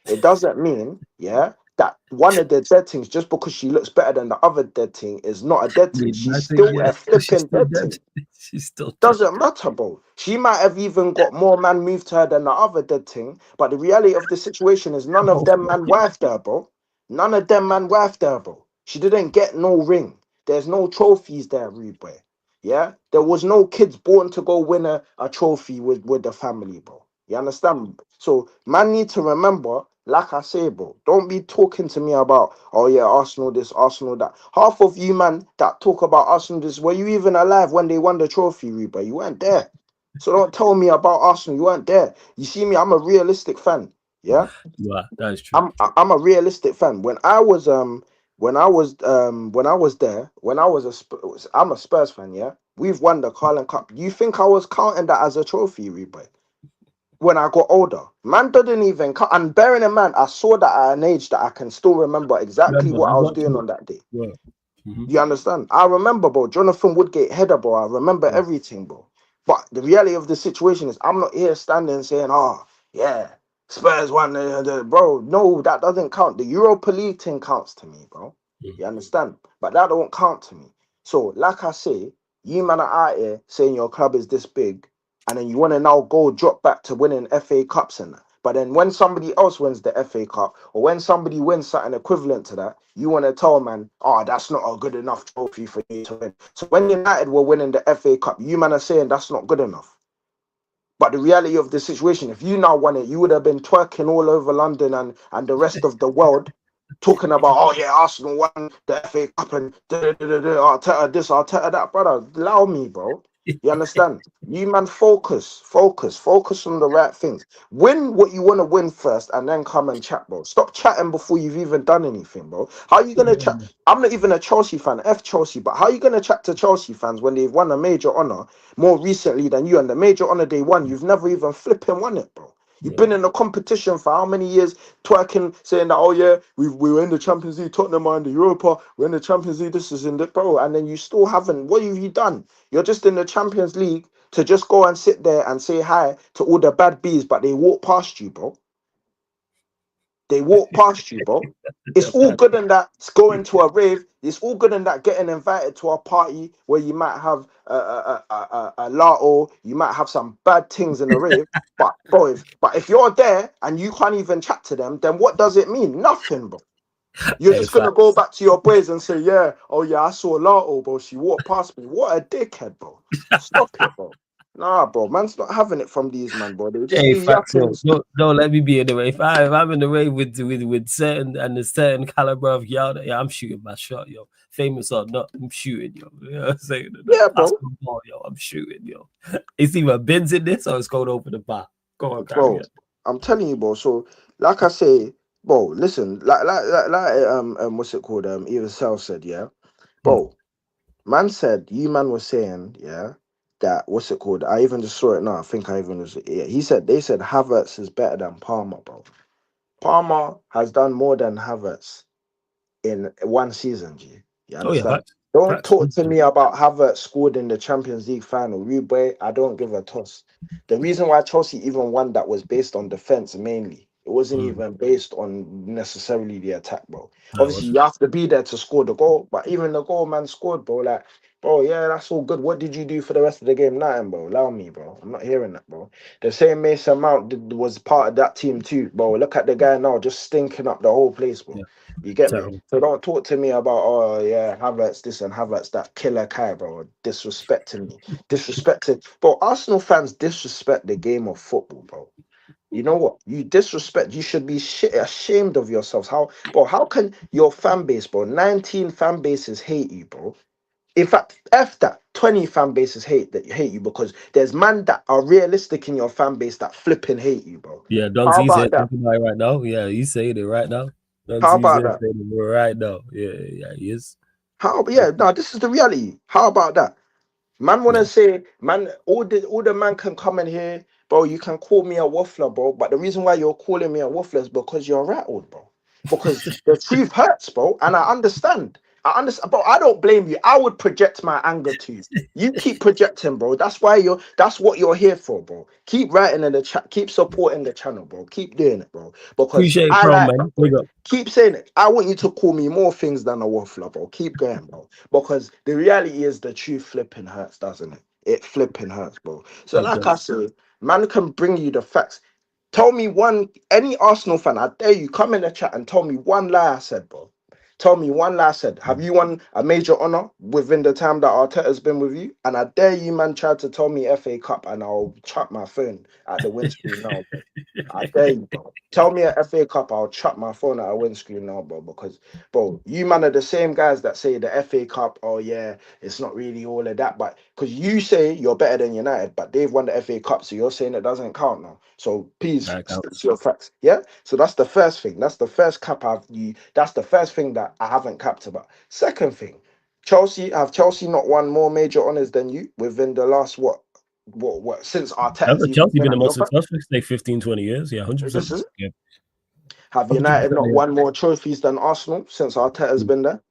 it doesn't mean, yeah, that one of the dead things, just because she looks better than the other dead thing, is not a dead thing. I She's think, still yeah, a she's flipping still dead dead. thing. She's still dead. Doesn't matter, bro. She might have even got more man moved to her than the other dead thing. But the reality of the situation is, none of Both them of man wifed her, bro. None of them man wifed her, bro. She didn't get no ring. There's no trophies there, rude boy. Yeah? There was no kids born to go win a trophy with the family, bro. You understand? So man need to remember, like I say, bro, don't be talking to me about, oh yeah, Arsenal this, Arsenal that. Half of you man that talk about Arsenal this, were you even alive when they won the trophy, Reba? You weren't there. So don't tell me about Arsenal. You weren't there. You see me, I'm a realistic fan. Yeah. Yeah, that is true. I'm a realistic fan. When I was there, when I was I'm a Spurs fan, yeah. We've won the Carling Cup. You think I was counting that as a trophy, Reba? When I got older. Man didn't even cut. And bearing in mind, I saw that at an age that I can still remember exactly Remember, what I you was watch doing it. on that day. Yeah. Hmm. You understand? I remember, bro. Jonathan Woodgate header, bro. I remember Yeah. everything, bro. But the reality of the situation is, I'm not here standing saying, "Oh, yeah, Spurs won." Bro, no, that doesn't count. The Europa League thing counts to me, bro. You understand? But that don't count to me. So, like I say, you man are out here saying your club is this big, and then you want to now go drop back to winning FA Cups and that. But then when somebody else wins the FA Cup, or when somebody wins something equivalent to that, you want to tell man, oh, that's not a good enough trophy for you to win. So when United were winning the FA Cup, you man are saying that's not good enough. But the reality of the situation, if you now won it, you would have been twerking all over London and the rest of the world, talking about, oh yeah, Arsenal won the FA Cup and Arteta this, Arteta that, brother. Allow me, bro. You understand? You man, focus on the right things. Win what you want to win first, and then come and chat, bro. Stop chatting before you've even done anything, bro. How are you gonna chat? I'm not even a Chelsea fan, F Chelsea, but how are you gonna chat to Chelsea fans when they've won a major honor more recently than you, and the major honor they won, you've never even flipping won it, bro. You've Yeah. been in the competition for how many years, twerking, saying that, oh yeah, we were in the Champions League, Tottenham are in the Europa, we're in the Champions League, this is in the, bro, and then you still haven't, what have you done? You're just in the Champions League to just go and sit there and say hi to all the bad bees, but they walk past you, bro. They walk past you, bro. It's all good in that going to a rave. It's all good in that getting invited to a party where you might have a lato, you might have some bad things in the rave. But bro, if you're there and you can't even chat to them, then what does it mean? Nothing, bro. You're Hey, just gonna go back to your boys and say, yeah, oh yeah, I saw lato, bro. She walked past me. What a dickhead, bro. Stop it, bro. Nah, bro, man's not having it from these man, bro. They just hey, be facts. yapping. Don't let me be in the way. If I'm in the way with certain and a certain caliber of y'all, yeah, I'm shooting my shot, yo. Famous or not, I'm shooting, yo. You know what I'm saying? The Yeah, bro. basketball, yo. I'm shooting, yo. It's either bins in this or it's going over the bar. Go on, carry Bro, on. I'm telling you, bro. So, like I say, bro, listen, what's it called? Even Cell said, yeah, Hmm. bro. Man said, you man was saying, yeah, that what's it called? I even just saw it now. I think I even was. Yeah, they said Havertz is better than Palmer, bro. Palmer has done more than Havertz in one season, G. You Oh yeah, understand? facts. Don't Facts. talk to me about Havertz scored in the Champions League final. Rube, I don't give a toss. The reason why Chelsea even won that was based on defense mainly. It wasn't Mm. even based on necessarily the attack, bro. No, it Obviously, you wasn't. have to be there to score the goal, but even the goal man scored, bro. Like, bro, yeah, that's all good. What did you do for the rest of the game? Nothing, bro. Allow me, bro. I'm not hearing that, bro. The same Mason Mount was part of that team too, bro. Look at the guy now, just stinking up the whole place, bro. Yeah, You get me? terrible. So don't talk to me about, oh yeah, Havertz this and Havertz that, killer Kai, bro. Disrespecting me. Disrespecting. Bro, Arsenal fans disrespect the game of football, bro. You know what? You disrespect. You should be ashamed of yourselves. How can your fan base, bro, 19 fan bases hate you, bro? In fact, F that 20 fan bases hate you because there's man that are realistic in your fan base that flipping hate you, bro. Yeah, How Dungy's here about that? thinking about it right now. Yeah, he's saying it right now. How Dungy's about here that? saying it right now. Yeah, yeah, he is. How yeah, no, this is the reality. How about that? Man wanna Yeah. say, man, all the man can come in here, bro. You can call me a waffler, bro. But the reason why you're calling me a waffler is because you're rattled, bro. Because the truth hurts, bro. And I understand. I understand, bro. I don't blame you. I would project my anger too. You keep projecting, bro. That's what you're here for, bro. Keep writing in the chat, keep supporting the channel, bro. Keep doing it, bro. Because Appreciate it, I bro, like that, man. bro. Big up. Keep saying it. I want you to call me more things than a waffler, bro. Keep going, bro. Because the reality is the truth flipping hurts, doesn't it? It flipping hurts, bro. So, It like I does. said, man can bring you the facts. Tell me any Arsenal fan, I dare you, come in the chat and tell me one lie I said, bro. Tell me one last said. Have you won a major honour within the time that Arteta's been with you? And I dare you, man, try to tell me FA Cup, and I'll chuck my phone at the windscreen now, bro. I dare you, bro. Tell me a FA Cup, I'll chuck my phone at a windscreen now, bro. Because, bro, you man are the same guys that say the FA Cup, oh yeah, it's not really all of that. But because you say you're better than United, but they've won the FA Cup, so you're saying it doesn't count now. So please That stick counts. to your facts. Yeah. So that's the first thing. That's the first cap I've you. That's the first thing that I haven't capped about. Second thing, Chelsea not won more major honours than you within the last what since Arteta's Haven't even Chelsea been been the at most your club? successful for like 15, 20 years? Yeah, This 100%. is it. Yeah, Have 100%. United not Yeah. won more trophies than Arsenal since Arteta's been there?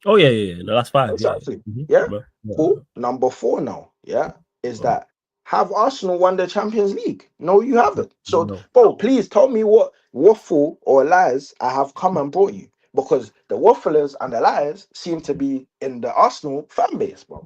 Oh, yeah. No, that's 5. Yeah. Exactly. Mhm. Yeah. Well, Cool. Number four now, yeah, is well, that have Arsenal won the Champions League? No, you haven't. So, no. bro, please tell me what waffle or lies I have come and brought you. Because the wafflers and the liars seem to be in the Arsenal fan base, bro.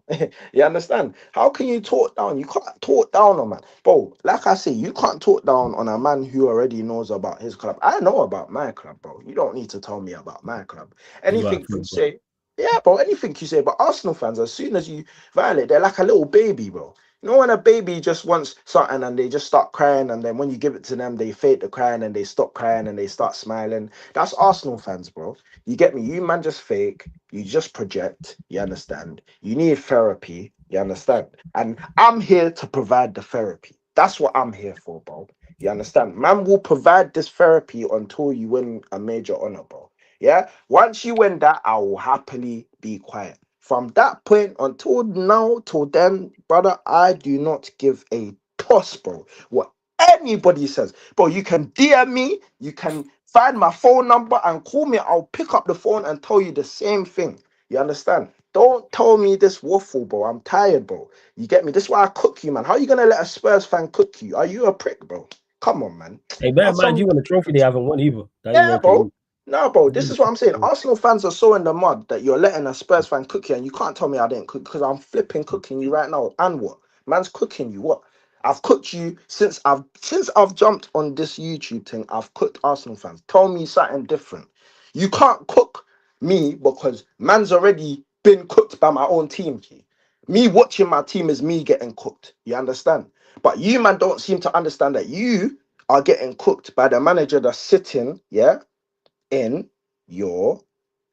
You understand? How can you talk down? You can't talk down on man. Bro, like I say, you can't talk down on a man who already knows about his club. I know about my club, bro. You don't need to tell me about my club. You are Anything you true, bro. say, yeah, bro, anything you say. But Arsenal fans, as soon as you violate, they're like a little baby, bro. You know when a baby just wants something and they just start crying, and then when you give it to them, they fake the crying and they stop crying and they start smiling. That's Arsenal fans, bro. You get me? You man just fake. You just project. You understand? You need therapy. You understand? And I'm here to provide the therapy. That's what I'm here for, bro. You understand? Man will provide this therapy until you win a major honor, bro. Yeah. Once you win that, I will happily be quiet. From that point until now, till then, brother, I do not give a toss, bro. What anybody says, bro, you can DM me, you can find my phone number and call me. I'll pick up the phone and tell you the same thing. You understand? Don't tell me this waffle, bro. I'm tired, bro. You get me? This is why I cook you, man. How are you gonna let a Spurs fan cook you? Are you a prick, bro? Come on, man. Hey, bear Have in mind, some you won a trophy they haven't won either. That ain't yeah, working bro. either. No, bro. This is what I'm saying. Arsenal fans are so in the mud that you're letting a Spurs fan cook you, and you can't tell me I didn't cook because I'm flipping cooking you right now. And what? Man's cooking you. What? I've cooked you since I've jumped on this YouTube thing. I've cooked Arsenal fans. Tell me something different. You can't cook me because man's already been cooked by my own team. G. Me watching my team is me getting cooked. You understand? But you man don't seem to understand that you are getting cooked by the manager that's sitting, yeah, in your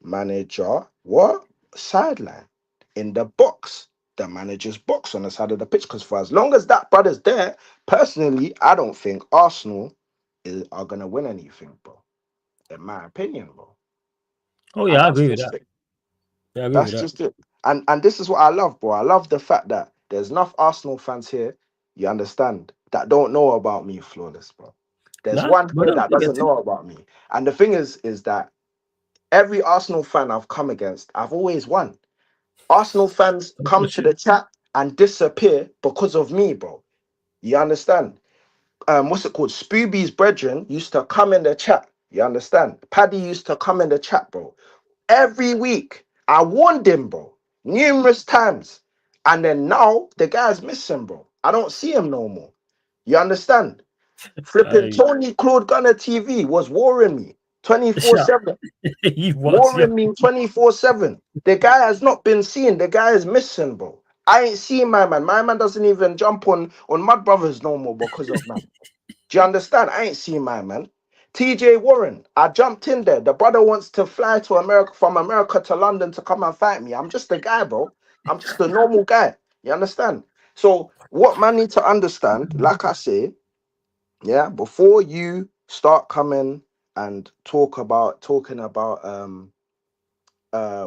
manager what sideline in the box, the manager's box on the side of the pitch. Because for as long as that brother's there, personally, I don't think Arsenal are gonna win anything, bro. In my opinion, bro. Oh, And yeah, I that's agree with just that. it. Yeah, I agree with That's that. just it. And this is what I love, bro. I love the fact that there's enough Arsenal fans here, you understand, that don't know about me, flawless, bro. There's Nah, one but here that they get doesn't know about me. And the thing is that every Arsenal fan I've come against, I've always won. Arsenal fans come to the chat and disappear because of me, bro. You understand? What's it called? Spooby's brethren used to come in the chat. You understand? Paddy used to come in the chat, bro. Every week, I warned him, bro, numerous times. And then now the guy's missing, bro. I don't see him no more. You understand? Flipping I Tony Claude Gunner TV was warring me shot. 24/7. He was, yeah. Warring me 24/7. The guy has not been seen. The guy is missing, bro. I ain't seen my man. My man doesn't even jump on Mud Brothers no more because of man. Do you understand? I ain't seen my man. TJ Warren, I jumped in there. The brother wants to fly to America from America to London to come and fight me. I'm just a guy, bro. I'm just a normal guy. You understand? So what man need to understand, like I say, yeah, before you start coming and talking about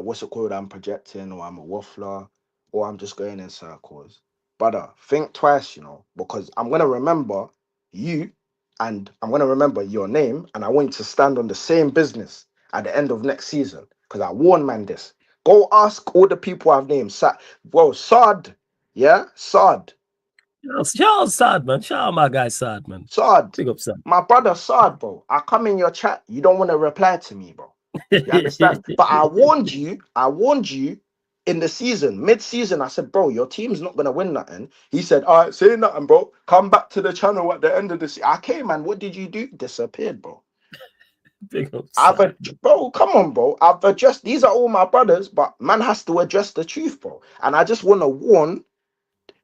what's it called? I'm projecting, or I'm a waffler, or I'm just going in circles. Brother, think twice, because I'm gonna remember you and I'm gonna remember your name, and I want you to stand on the same business at the end of next season. Because I warn man this. Go ask all the people I've named. Sad, yeah, Sad. Shout out Sad, man. Shout out my guy Sad, man. Sad, Big up Sad. my brother Sad, bro. I come in your chat, you don't want to reply to me, bro. You understand? But I warned you in the season, mid-season. I said, bro, your team's not gonna win nothing. He said, all right, say nothing, bro. Come back to the channel at the end of the season. I came, man. What did you do? Disappeared, bro. Big up, Bro, come on, bro. I've addressed. These are all my brothers, but man has to address the truth, bro. And I just want to warn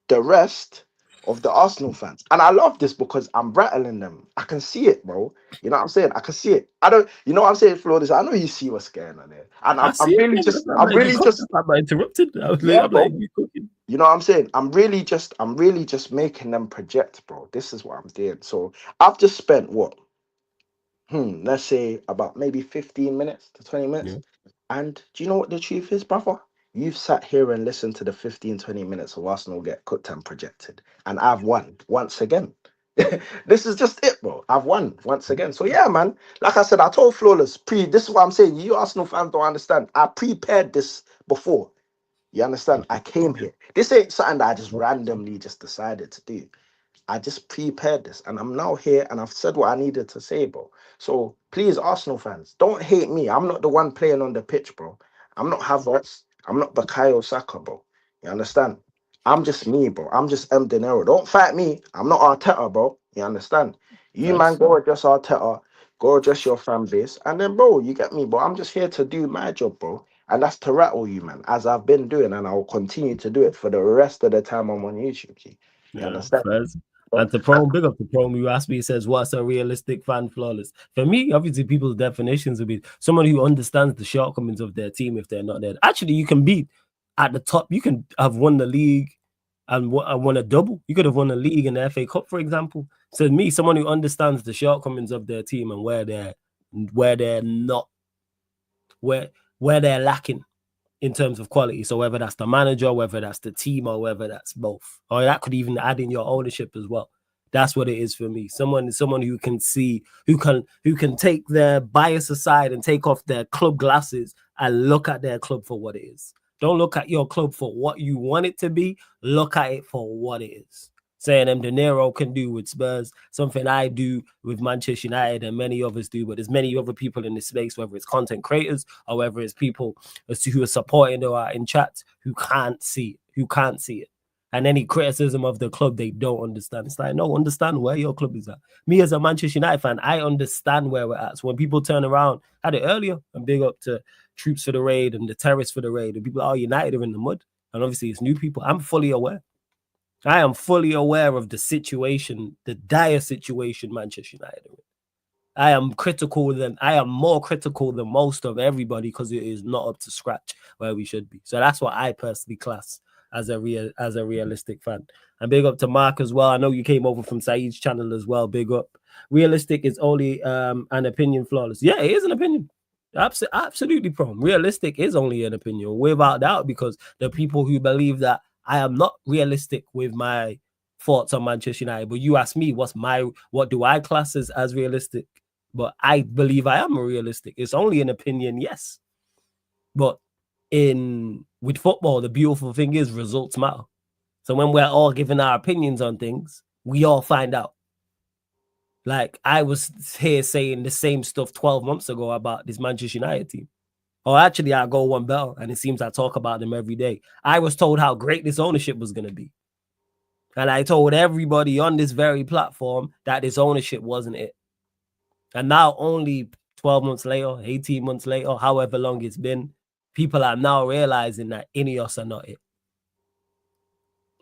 the rest of the Arsenal fans. And I love this because I'm rattling them. I can see it, bro. You know what I'm saying? I can see it. I don't, you know what I'm saying, Flores? I know you see what's going on there. And I see it. I'm really just, I'm not interrupted. yeah, I'm bro. like, you cooking. You know what I'm saying? I'm really just making them project, bro. This is what I'm doing. So I've just spent what? Let's say about maybe 15 minutes to 20 minutes. Yeah. And do you know what the truth is, brother? You've sat here and listened to the 15, 20 minutes of Arsenal get cooked and projected. And I've won once again. This is just it, bro. I've won once again. So yeah, man. Like I said, I told Flawless, this is what I'm saying. You Arsenal fans don't understand. I prepared this before. You understand? I came here. This ain't something that I just randomly just decided to do. I just prepared this and I'm now here and I've said what I needed to say, bro. So please, Arsenal fans, don't hate me. I'm not the one playing on the pitch, bro. I'm not Havertz. I'm not Bukayo Saka, bro. You understand? I'm just me, bro. I'm just M. De Niro. Don't fight me. I'm not Arteta, bro. You understand? You, man, Facts. go address Arteta. Go address your fan base. And then, bro, you get me, bro. I'm just here to do my job, bro. And that's to rattle you, man, as I've been doing. And I'll continue to do it for the rest of the time I'm on YouTube. G. You Yeah, understand? first. And to Prom, big up to Prom. You asked me, he says, what's a realistic fan flawless? For me, obviously, people's definitions would be someone who understands the shortcomings of their team if they're not there. Actually, you can be at the top. You can have won the league and won a double. You could have won a league and the FA Cup, for example. So me, someone who understands the shortcomings of their team and where they're not, where they're lacking in terms of quality. So whether that's the manager, whether that's the team, or whether that's both, or that could even add in your ownership as well. That's what it is for me. Someone who can see, who can take their bias aside and take off their club glasses and look at their club for what it is. Don't look at your club for what you want it to be. Look at it for what it is. Saying M. De Niro can do with Spurs, something I do with Manchester United and many others do, but there's many other people in this space, whether it's content creators or whether it's people who are supporting or are in chat who can't see it. And any criticism of the club, they don't understand. It's like, no, understand where your club is at. Me as a Manchester United fan, I understand where we're at. So when people turn around, I had it earlier, and big up to Troops for the Raid and the Terrace for the Raid, and people are United are in the mud. And obviously it's new people. I'm fully aware. I am fully aware of the situation, the dire situation Manchester United are in. I am more critical than most of everybody because it is not up to scratch where we should be. So that's what I personally class as a realistic fan. And big up to Mark as well. I know you came over from Saeed's channel as well. Big up. Realistic is only an opinion, flawless. Yeah, it is an opinion. Absolutely, Prom. Realistic is only an opinion, without doubt, because the people who believe that I am not realistic with my thoughts on Manchester United. But you ask me, what do I class as realistic? But I believe I am realistic. It's only an opinion, yes. But with football, the beautiful thing is results matter. So when we're all giving our opinions on things, we all find out. Like I was here saying the same stuff 12 months ago about this Manchester United team. Or actually, I go one better, and it seems I talk about them every day. I was told how great this ownership was going to be. And I told everybody on this very platform that this ownership wasn't it. And now only 12 months later, 18 months later, however long it's been, people are now realizing that Ineos are not it.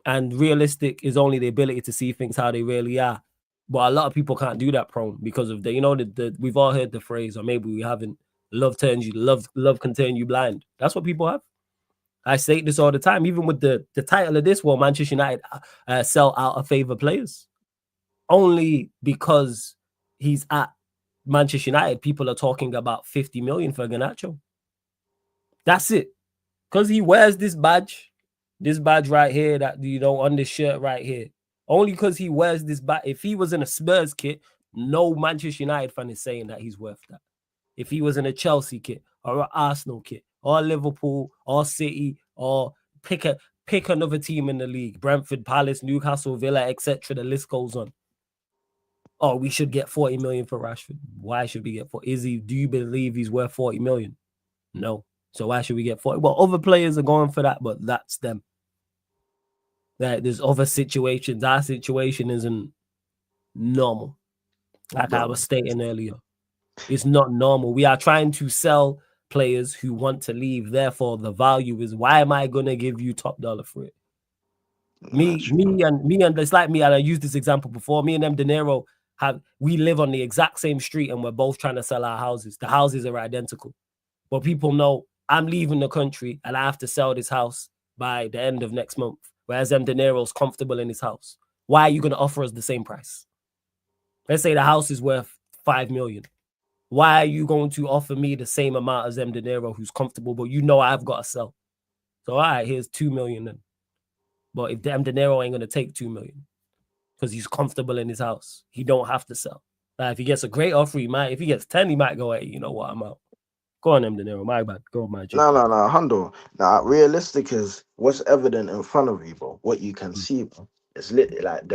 And realistic is only the ability to see things how they really are. But a lot of people can't do that, Prone, because of we've all heard the phrase, or maybe we haven't. Love can turn you blind. That's what people have. I say this all the time, even with the title of this one, Manchester United sell out of Favour players. Only because he's at Manchester United, people are talking about 50 million for Garnacho. That's it. Because he wears this badge right here that on this shirt right here. Only because he wears this badge. If he was in a Spurs kit, no Manchester United fan is saying that he's worth that. If he was in a Chelsea kit or an Arsenal kit or Liverpool or City or pick another team in the league, Brentford, Palace, Newcastle, Villa, etc. The list goes on. Oh, we should get 40 million for Rashford. Why should we get 40? Do you believe he's worth 40 million? No. So why should we get 40? Well, other players are going for that, but that's them. There's other situations. Our situation isn't normal. Like I was stating earlier. It's not normal. We are trying to sell players who want to leave. Therefore, the value is, why am I gonna give you top dollar for it? Me and it's like me, and I used this example before. Me and De Niro we live on the exact same street, and we're both trying to sell our houses. The houses are identical, but people know I'm leaving the country and I have to sell this house by the end of next month. Whereas De Niro's comfortable in his house. Why are you going to offer us the same price? Let's say the house is worth 5 million. Why are you going to offer me the same amount as De Niro, who's comfortable, but you know I've got to sell? So all right, here's 2 million then. But if De Niro ain't going to take 2 million because he's comfortable in his house, he don't have to sell. Now, if he gets a great offer, he might. If he gets 10, he might go, hey, you know what, I'm out. Go on, De Niro. My bad. Go on, my G. No, Hundo. Now, realistic is what's evident in front of you, bro. What you can see, bro. It's lit. Like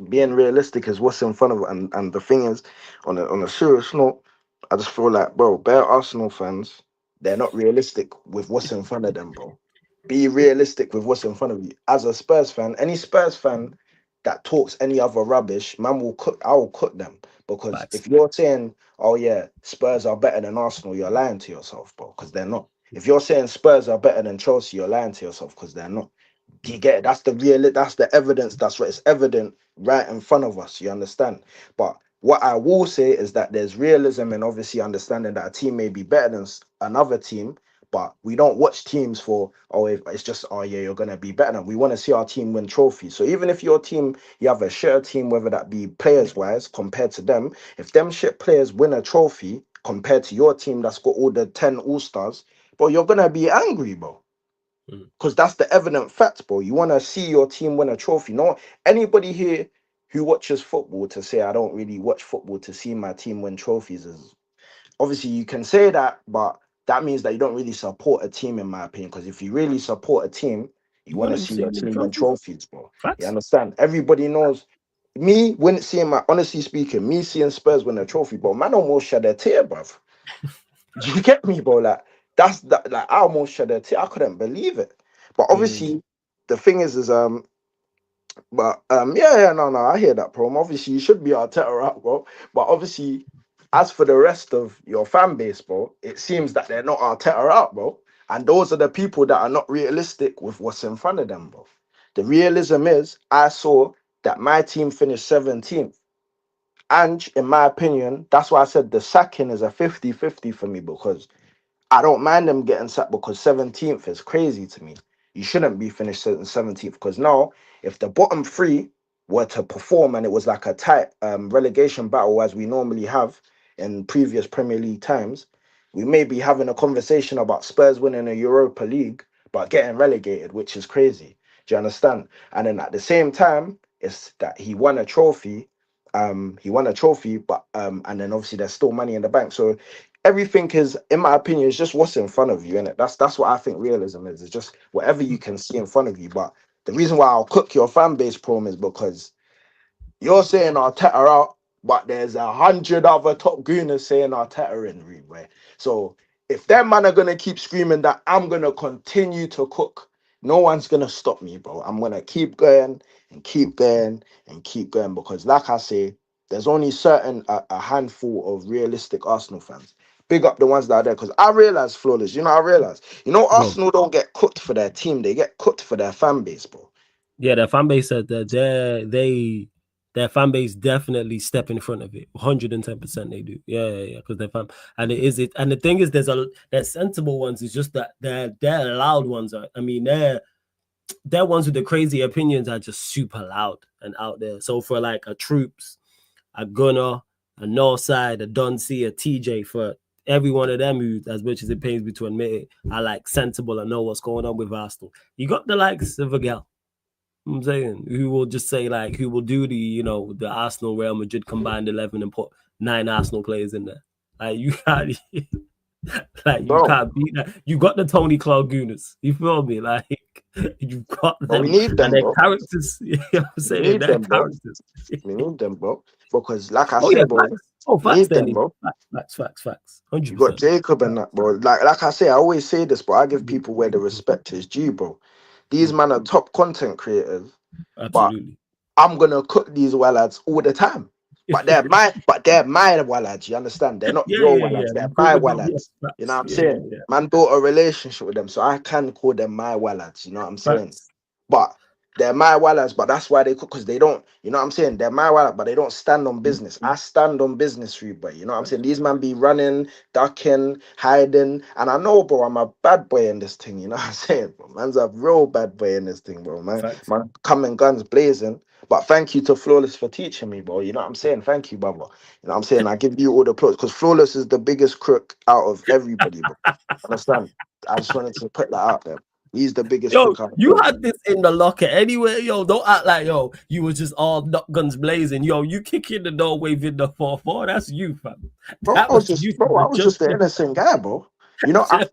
being realistic is what's in front of, and the thing is, on a serious note, I just feel like, bro, bare Arsenal fans, they're not realistic with what's in front of them, bro. Be realistic with what's in front of you. As a Spurs fan, any Spurs fan that talks any other rubbish, man will cook. I will cook them, because Facts. if you're saying, oh yeah, Spurs are better than Arsenal, you're lying to yourself, bro, because they're not. If you're saying Spurs are better than Chelsea, you're lying to yourself, because they're not. Do you get it? That's the real. That's the evidence. That's what it's evident right in front of us. You understand? But what I will say is that there's realism and obviously understanding that a team may be better than another team, but we don't watch teams for, oh, if it's just, oh yeah, you're gonna be better than. We want to see our team win trophies. So even if your team, you have a shitter team, whether that be players wise compared to them, if them shit players win a trophy compared to your team that's got all the 10 all stars, bro, you're gonna be angry, bro. Because that's the evident fact, bro. You want to see your team win a trophy. No, anybody here who watches football to say I don't really watch football to see my team win trophies is, obviously you can say that, but that means that you don't really support a team, in my opinion. Because if you really support a team, you You want want to to see see your him win team win trophies? trophies, bro. You Facts. understand? Everybody knows. Me, when seeing my, honestly speaking, me seeing Spurs win a trophy, bro, man almost shed a tear, bruv. Do you get me, bro? Like that's that. Like I almost shed a tear. I couldn't believe it. But Yeah. obviously, the thing is but yeah, no, I hear that, bro. Obviously, you should be Arteta out, bro. But obviously, as for the rest of your fan base, bro, it seems that they're not Arteta out, bro. And those are the people that are not realistic with what's in front of them, bro. The realism is, I saw that my team finished 17th. And in my opinion, that's why I said the sacking is a 50-50 for me, because I don't mind them getting sacked, because 17th is crazy to me. You shouldn't be finished 17th, because now, if the bottom three were to perform and it was like a tight relegation battle as we normally have in previous Premier League times, we may be having a conversation about Spurs winning a Europa League but getting relegated, which is crazy. Do you understand? And then at the same time, it's that he won a trophy. But and then obviously there's still money in the bank. So everything is, in my opinion, is just what's in front of you, innit? That's what I think realism is. It's just whatever you can see in front of you. But the reason why I'll cook your fan base, prom, is because you're saying Arteta out, but there's 100 other top gooners saying Arteta in, Reed. So if them man are gonna keep screaming that, I'm gonna continue to cook. No one's gonna stop me, bro. I'm gonna keep going and keep going and keep going, because, like I say, there's only a handful of realistic Arsenal fans. Big up the ones that are there, because I realize, flawless. I realize. Bro. Arsenal don't get cooked for their team; they get cooked for their fan base, bro. Yeah, their fan base said that their fan base definitely step in front of it. 110% they do. Yeah. Because their fan, and and the thing is, there's sensible ones. It's just that they're loud ones. I mean, they're ones with the crazy opinions are just super loud and out there. So for like a Troops, a Gunner, a Northside, a Dunsey, a TJ, for every one of them who, as much as it pains me to admit it, are like sensible and know what's going on with Arsenal. You got the likes of a gal, I'm saying, who will just say, like, who will do the Arsenal Real Madrid combined 11 and put 9 Arsenal players in there. Like, you can't, like, you Bro, can't beat that. You got the Tony Cloud Gooners. You feel me? Like, you've got but we them need and them, their bro. characters. You know what I'm We saying? need Their them, bro. characters. We need them, bro. Because, like I Oh, yeah, say, bro, facts. Oh, we facts, need then. them, bro. Facts. You got 100%. Jacob and that, bro. Like I say, I always say this, but I give people where the respect is due, bro. These Mm, men are top content creators, but absolutely. I'm gonna cook these lads all the time. but they're my wallads. You understand? They're not Yeah, your yeah, wallads. yeah. They're my Because of your wallads. You know what I'm yeah, yeah, saying? yeah. Man built a relationship with them, so I can call them my wallads. You know what I'm saying? Facts. But they're my wallads, but that's why they cook, because they don't, you know what I'm saying? They're my wallet, but they don't stand on business. I stand on business for you, boy. You know what I'm saying? These man be running, ducking, hiding. And I know, bro, I'm a bad boy in this thing, you know what I'm saying? Bro? Man's a real bad boy in this thing, bro. Facts. Man coming guns blazing. But thank you to Flawless for teaching me, bro. You know what I'm saying? Thank you, brother. You know what I'm saying? I give you all the applause because Flawless is the biggest crook out of everybody, bro. Understand? I just wanted to put that out there. He's the biggest Yo, crook out of you had everybody. this in the locker anyway. Yo, don't act like you was just all guns blazing. Yo, you kick in the door waving the 4-4. That's you, fam. Bro, That was you from I the was jump. just an innocent guy, bro. You know, Yeah,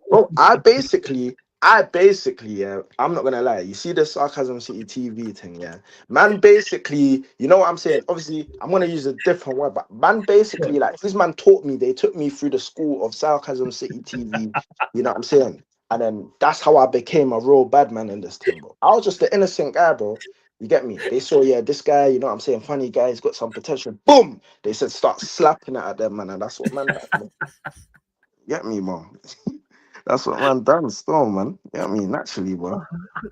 I basically, yeah, I'm not gonna lie. You see the Sarcasm City TV thing, yeah. Man, basically, you know what I'm saying? Obviously, I'm gonna use a different word, but man, basically, like this man taught me, they took me through the school of Sarcasm City TV, you know what I'm saying? And then that's how I became a real bad man in this thing, bro. I was just an innocent guy, bro. You get me? They saw, yeah, this guy, you know what I'm saying, funny guy, he's got some potential. Boom! They said start slapping it at them, man, and that's what man done, man. Get me, man. That's what man done, still, man. Get me, naturally, bro.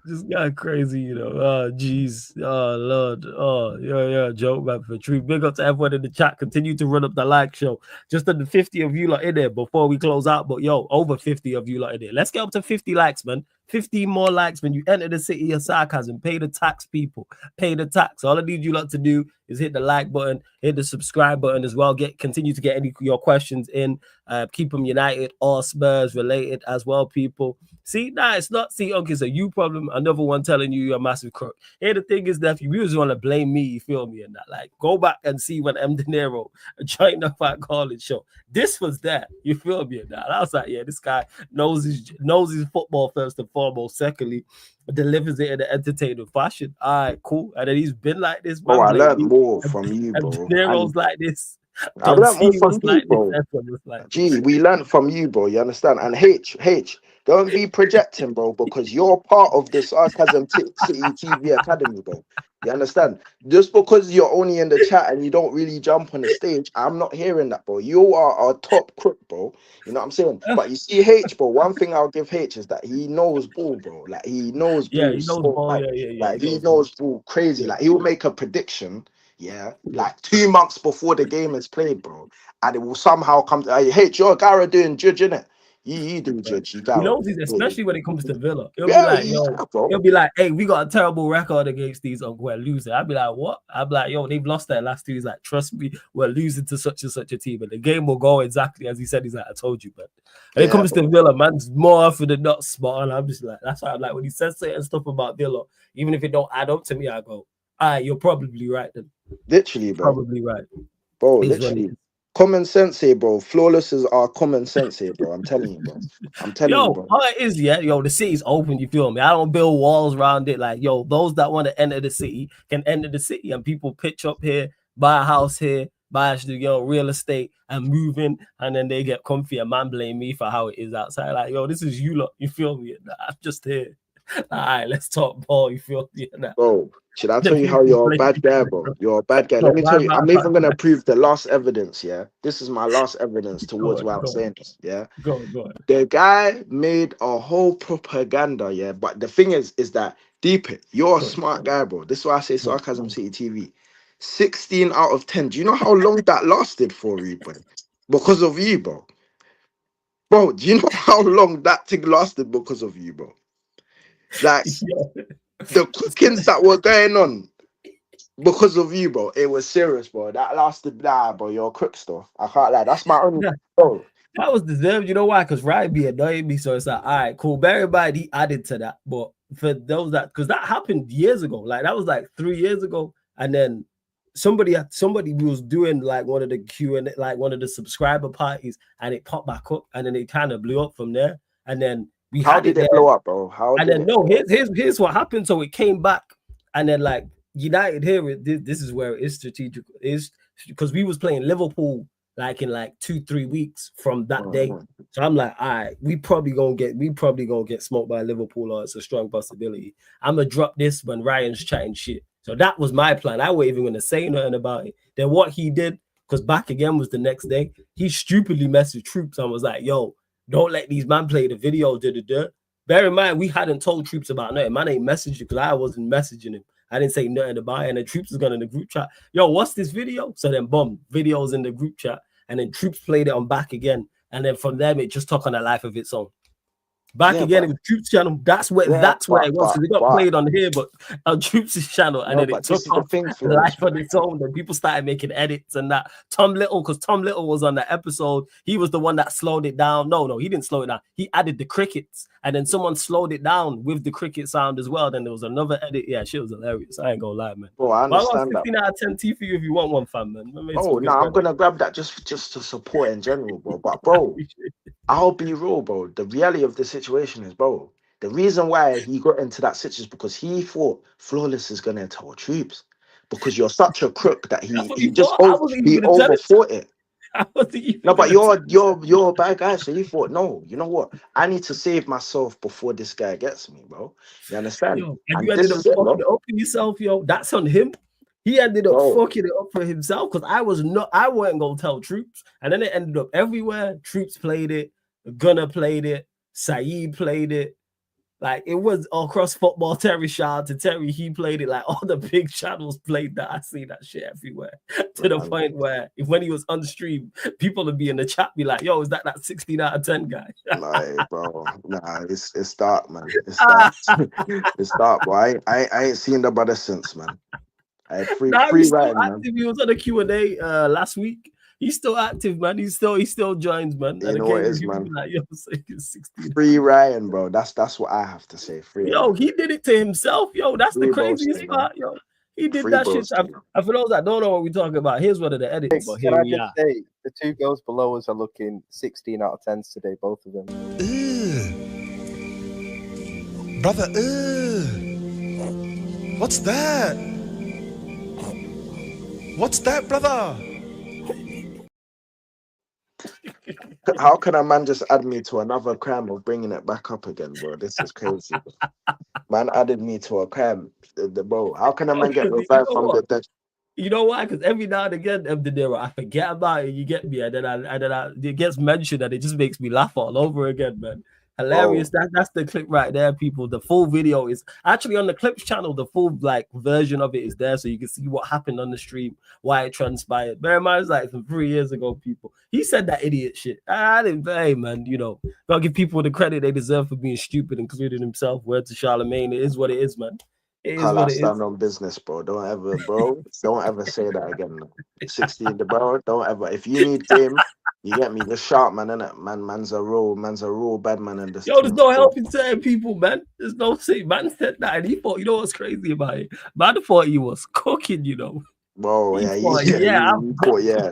this guy crazy, you know. Oh, jeez. Oh, Lord. Oh, yeah, joke, man, for truth. Big up to everyone in the chat. Continue to run up the like show. Just under 50 of you lot in there before we close out. But yo, over 50 of you lot in there. Let's get up to 50 likes, man. 15 more likes when you enter the city of sarcasm. Pay the tax, people. Pay the tax. All I need you lot to do is hit the like button, hit the subscribe button as well. Continue to get any your questions in. Keep them United or Spurs related as well, people. See, nah, it's not. See, okay, it's a you problem. Another one telling you you're a massive crook. Here, the thing is that if you just want to blame me, you feel me, and that, like, go back and see when M. De Niro joined up at college show. This was that. You feel me, and that. And I was like, yeah, this guy knows his football first and foremost. Secondly, delivers it in an entertaining fashion. All right, cool. And then he's been like this, Bro, man. I Blame learned me. more from you, And bro. De Niro's like this. I Don learned C more was from you, like this. bro. Everyone was like this. Gee, we learned from you, bro. You understand? And H, don't be projecting, bro, because you're part of the Sarcasm City TV Academy, bro. You understand? Just because you're only in the chat and you don't really jump on the stage, I'm not hearing that, bro. You are a top crook, bro. You know what I'm saying? But you see, H, bro, one thing I'll give H is that he knows ball, bro. Like, he knows Yeah, ball he knows so ball. much. Yeah. Like, He he knows ball. knows ball crazy. Yeah. Like, he will make a prediction, yeah, like 2 months before the game is played, bro, and it will somehow come to, hey, you're Gara doing judge, innit? You do judge, you He Gara. knows he's, especially when it comes to Villa. He'll be Yeah, like, yo, bro. he'll be like, hey, we got a terrible record against these, and we're losing. I'd be like, what? I'd be like, yo, they've lost their last two. He's like, trust me, we're losing to such and such a team. And the game will go exactly as he said. He's like, I told you, man. When it Yeah, comes bro. to Villa, man's more often than not spot on. I'm just like, that's why I'm like, when he says certain stuff about Villa, even if it don't add up to me, I go, all right, you're probably right then. Literally, bro. Probably right. Bro, Is what it literally. is. Common sense here, bro. Flawless is our common sense here, bro. I'm telling you, bro. I'm telling you, Yo, bro. all it is, yeah, yo, the city's open, you feel me? I don't build walls around it. Like, yo, those that want to enter the city can enter the city, and people pitch up here, buy a house here, buy real estate and move in, and then they get comfy, and man blame me for how it is outside. Like, yo, this is you lot, you feel me? I'm just here. All right, let's talk ball, you feel me? Bro, should I The tell you how people you're a blame bad guy, bro? You're a bad guy. no, Let me why, tell you, I'm even gonna prove the last evidence, yeah? This is my last evidence towards why I'm saying this, yeah? go on. The guy made a whole propaganda, yeah. But the thing is that deep it, you're a smart guy, bro. This is why I say Sarcasm City TV. 16 out of 10. Do you know how long that lasted for you, bro? Because of you, bro. Bro, do you know how long that thing lasted because of you, bro? Like Yeah. the cookings that were going on because of you, bro. It was serious, bro. That lasted, nah, bro. You're a crook stuff. I can't lie. That's my only, bro. That was deserved. You know why? Because Ryan be annoying me. So it's like, all right, cool. Bear in mind, he added to that. But for those that, because that happened years ago. Like, that was like 3 years ago. And then somebody was doing like one of the Q&A, like one of the subscriber parties, and it popped back up. And then it kind of blew up from there. And then we How had did it it there. blow up, bro? How And did then, it no, blow up? here's what happened. So it came back. And then, like, United here, this is where it is strategic. Is because we was playing Liverpool like in like 2-3 weeks from that day. So I'm like, all right, we probably gonna get smoked by Liverpool, or it's a strong possibility. I'm gonna drop this when Ryan's chatting shit. So that was my plan. I wasn't even going to say nothing about it. Then what he did, because back again was the next day, he stupidly messaged Troops and was like, yo, don't let these man play the video. Bear in mind, we hadn't told Troops about nothing. Man ain't messaged because I wasn't messaging him. I didn't say nothing about it. And then Troops is going in the group chat. Yo, what's this video? So then, boom, videos in the group chat. And then Troops played it on back again. And then from them, it just took on a life of its own. Back again, it was Troops channel. That's where it was. So they got played on here, but on Troops' channel, and then it took off life on its own. Then people started making edits and that. Tom Little, because Tom Little was on the episode, he was the one that slowed it down. No, he didn't slow it down. He added the crickets, and then someone slowed it down with the cricket sound as well. Then there was another edit. Yeah, shit was hilarious. I ain't gonna lie, man. Bro, I understand that. 15 out of 10 T for you if you want one, fam, man. Oh no, I'm gonna grab that just to support in general, bro. But bro, I'll be real, bro. The reality of the situation is, bro, the reason why he got into that situation is because he thought Flawless is gonna tell Troops. Because you're such a crook that he overthought it. No, but you're a bad guy, so he thought, no, you know what? I need to save myself before this guy gets me, bro. You understand? Yo, and you ended up fucking it up for yourself, yo. That's on him. He ended up fucking it up for himself because I wasn't gonna tell Troops, and then it ended up everywhere. Troops played it, Gunner played it, Saeed played it. Like it was across football. Terry, shout out to Terry, he played it. Like all the big channels played that. I see that shit everywhere. To the point where when he was on stream, people would be in the chat, be like, "Yo, is that 16 out of 10 guy?" Like, bro, nah, it's dark, man. It's dark. It's dark, bro. I ain't seen the brother since, man. I had free writing, man. He was on the Q&A last week. He's still active, man. He still joins, man. You know what it is, man. Like, yo, free Ryan, bro. That's what I have to say. Free. Yo, he did it to himself. Yo, that's the craziest part. Yo, he did that shit. And for those that don't know what we're talking about, here's one of the edits. But here we are. Say, the two girls below us are looking 16 out of 10s today, both of them. Brother, what's that? What's that, brother? How can a man just add me to another crime of bringing it back up again, bro? This is crazy. Man added me to a crime, bro. How can a man get revived from the dead? You know why? Because every now and again, I forget about it. You get me, and then it gets mentioned, and it just makes me laugh all over again, man. Hilarious. That's the clip right there, people. The full video is actually on the Clips channel. The full version of it is there, so you can see what happened on the stream, why it transpired. Bear in mind, it's like from 3 years ago, people. He said that idiot shit. I didn't pay, man. You know, gotta give people the credit they deserve for being stupid, including himself. Word to Charlemagne. It is what it is, man. It is what it is. On business, bro. Don't ever say that again. 16, bro. Don't ever. If you need game, you get me. Just sharp, man, innit? Man's a real bad man in this. Yo, there's no helping certain people, man. There's no say. Man said that, and he thought, you know what's crazy about it? Man thought he was cooking, you know. Bro, yeah.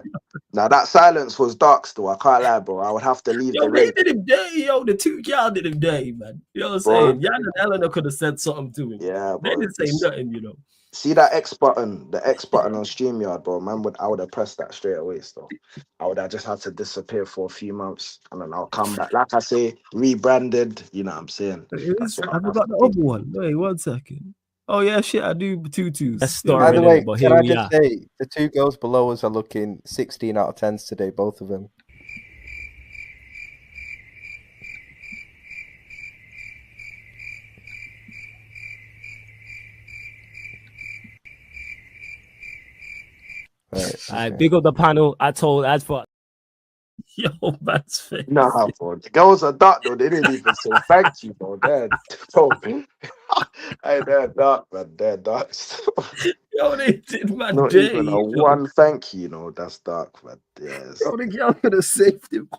Now that silence was dark still. I can't lie, bro. I would have to leave. Yo, they did him dirty, yo. The two y'all did him dirty, man. You know what I'm saying? Jan and Eleanor could have said something to him. Yeah, they didn't say nothing, you know. See that X button, the X button on StreamYard, bro. Man, I would have pressed that straight away. Still, I would have just had to disappear for a few months, and then I'll come back. Like I say, rebranded. You know what I'm saying? I forgot the other one. Wait, 1 second. Oh yeah, shit, I do tutus. By the way, can I just say the two girls below us are looking 16 out of 10s today, both of them. I big up the panel. As for yo, man's face. Nah, bro. The girls are dark though. They didn't even say thank you, bro. They're dark, man. They're dark. Yo, they did, man. Not even a one thank you, that's dark, man. Yes. Bro, the girl could have saved him.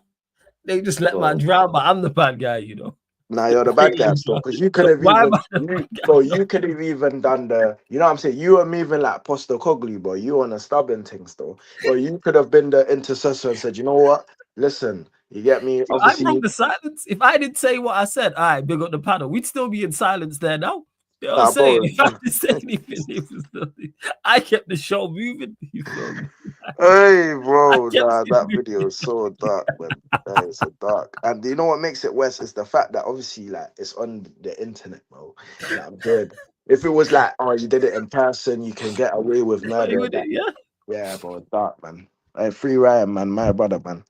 They just let man drown, but I'm the bad guy, you know. Nah, you're the bad guy, still, because you could have you could have even done the, you know what I'm saying? You were moving like Postacoglu, bro. You on a stubborn thing still. Or you could have been the intercessor and said, you know what? Listen, you get me? Obviously, I broke the silence. If I didn't say what I said, all right, big up the panel, we'd still be in silence there now. You know what I'm saying? If I didn't say anything, I kept the show moving. You feel me? Hey, bro, that video is so dark, man. That is so dark. And you know what makes it worse is the fact that obviously, like, it's on the internet, bro. Like, I'm good. If it was like, oh, you did it in person, you can get away with murder. With it, yeah. Yeah, bro, dark, man. Hey, free Ryan, man, my brother, man.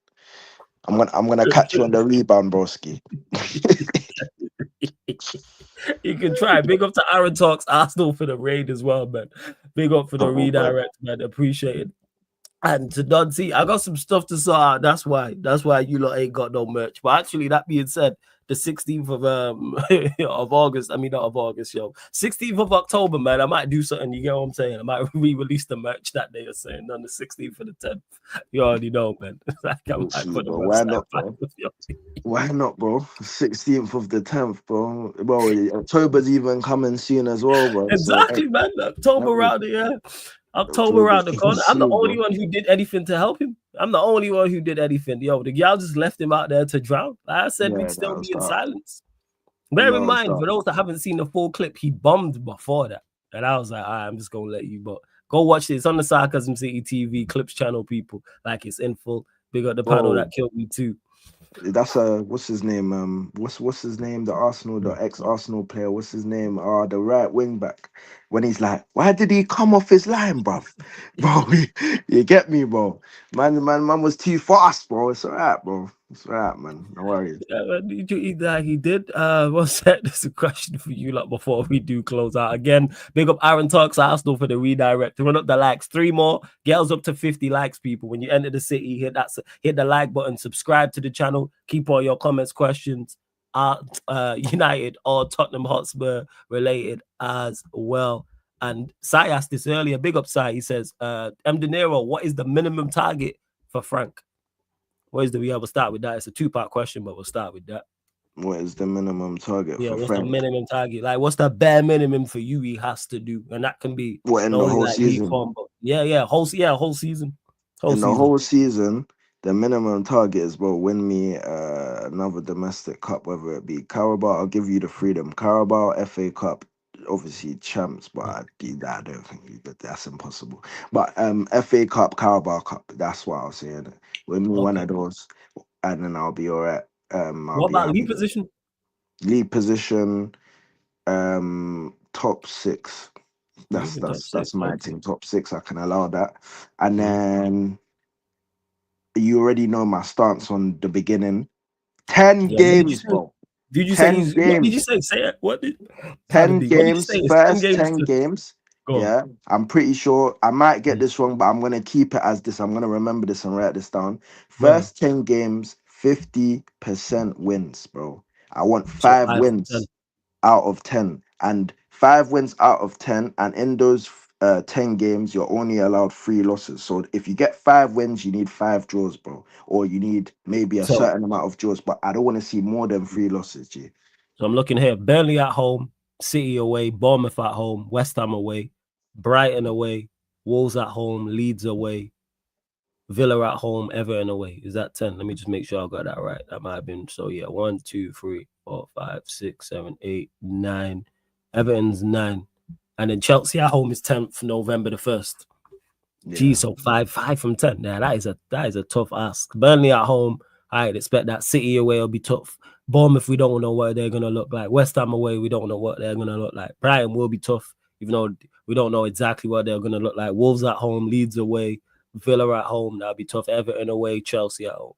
I'm gonna catch you on the rebound, broski. You can try. Big up to Aaron Talks Arsenal for the raid as well, man. Big up for the redirect, man. Appreciate it. And to Dante, I got some stuff to sort out. That's why you lot ain't got no merch. But actually, that being said, the 16th of of August, I mean not of August, 16th of October, man. I might do something. You get what I'm saying? I might re-release the merch that day or saying on the 16th of the 10th. You already know, man. Like I might put the Why not, bro? Why not, bro? 16th of the 10th, bro. Well, October's even coming soon as well, bro. Exactly, so, man. October round the October around the corner. I'm the only one who did anything to help him. I'm the only one who did anything. Yo, the y'all just left him out there to drown. Like I said, we'd still be in silence. Bear in mind, for those that haven't seen the full clip, he bombed before that. And I was like, all right, I'm just gonna let you, but go watch it. It's on the Sarcasm City TV Clips channel, people. Like it's in full. Big up the panel that killed me too. That's what's his name? What's his name? The ex-Arsenal player. What's his name? The right wing back. When he's like, why did he come off his line, bruv? Bro, you get me, bro. Man was too fast, bro. It's alright, bro. It's alright, man. No worries. Yeah, man, he did. What's that? There's a question for you, like before we do close out. Again, big up Aaron Talks Arsenal for the redirect. Run up the likes. 3 more. Girls up to 50 likes, people. When you enter the city, hit the like button, subscribe to the channel, keep all your comments, questions, United or Tottenham Hotspur related as well. And Sai asked this earlier. Big up Sai. He says, M. De Niro, what is the minimum target for Frank? We'll start with that. It's a 2-part question, but we'll start with that. What is the minimum target for what's Frank? The minimum target? Like, what's the bare minimum for you he has to do? And that can be what in the whole like season? Whole season. Whole season, the minimum target is, bro, win me another domestic cup, whether it be Carabao. I'll give you the freedom. Carabao, FA Cup, obviously champs, but I don't think that's impossible. But FA Cup, Carabao Cup, that's what I was saying. Win me one of those, and then I'll be all right. What about league position? League position, top 6. That's my team. Top 6, I can allow that. And then you already know my stance on the beginning. 10 games, bro. Did you say? What did you say? Say it. What did 10 games? First 10 games. Yeah, I'm pretty sure I might get this wrong, but I'm gonna keep it as this. I'm gonna remember this and write this down. First 10 games, 50% wins, bro. I want 5 wins out of 10, and 5 wins out of 10, and in those 10 games, you're only allowed 3 losses. So if you get 5 wins, you need 5 draws, bro, or you need maybe a certain amount of draws. But I don't want to see more than 3 losses, G. So I'm looking here: Burnley at home, City away, Bournemouth at home, West Ham away, Brighton away, Wolves at home, Leeds away, Villa at home, Everton away. Is that 10? Let me just make sure I got that right. That might have been 1, 2, 3, 4, 5, 6, 7, 8, 9. Everton's 9. And then Chelsea at home is 10th November the 1st. Yeah. Gee, so 5 from 10. Now that is a tough ask. Burnley at home, I'd expect that. City away will be tough. Bournemouth, we don't know what they're gonna look like. West Ham away, we don't know what they're gonna look like. Brighton will be tough, even though we don't know exactly what they're gonna look like. Wolves at home, Leeds away, Villa at home, that'll be tough. Everton away, Chelsea at home.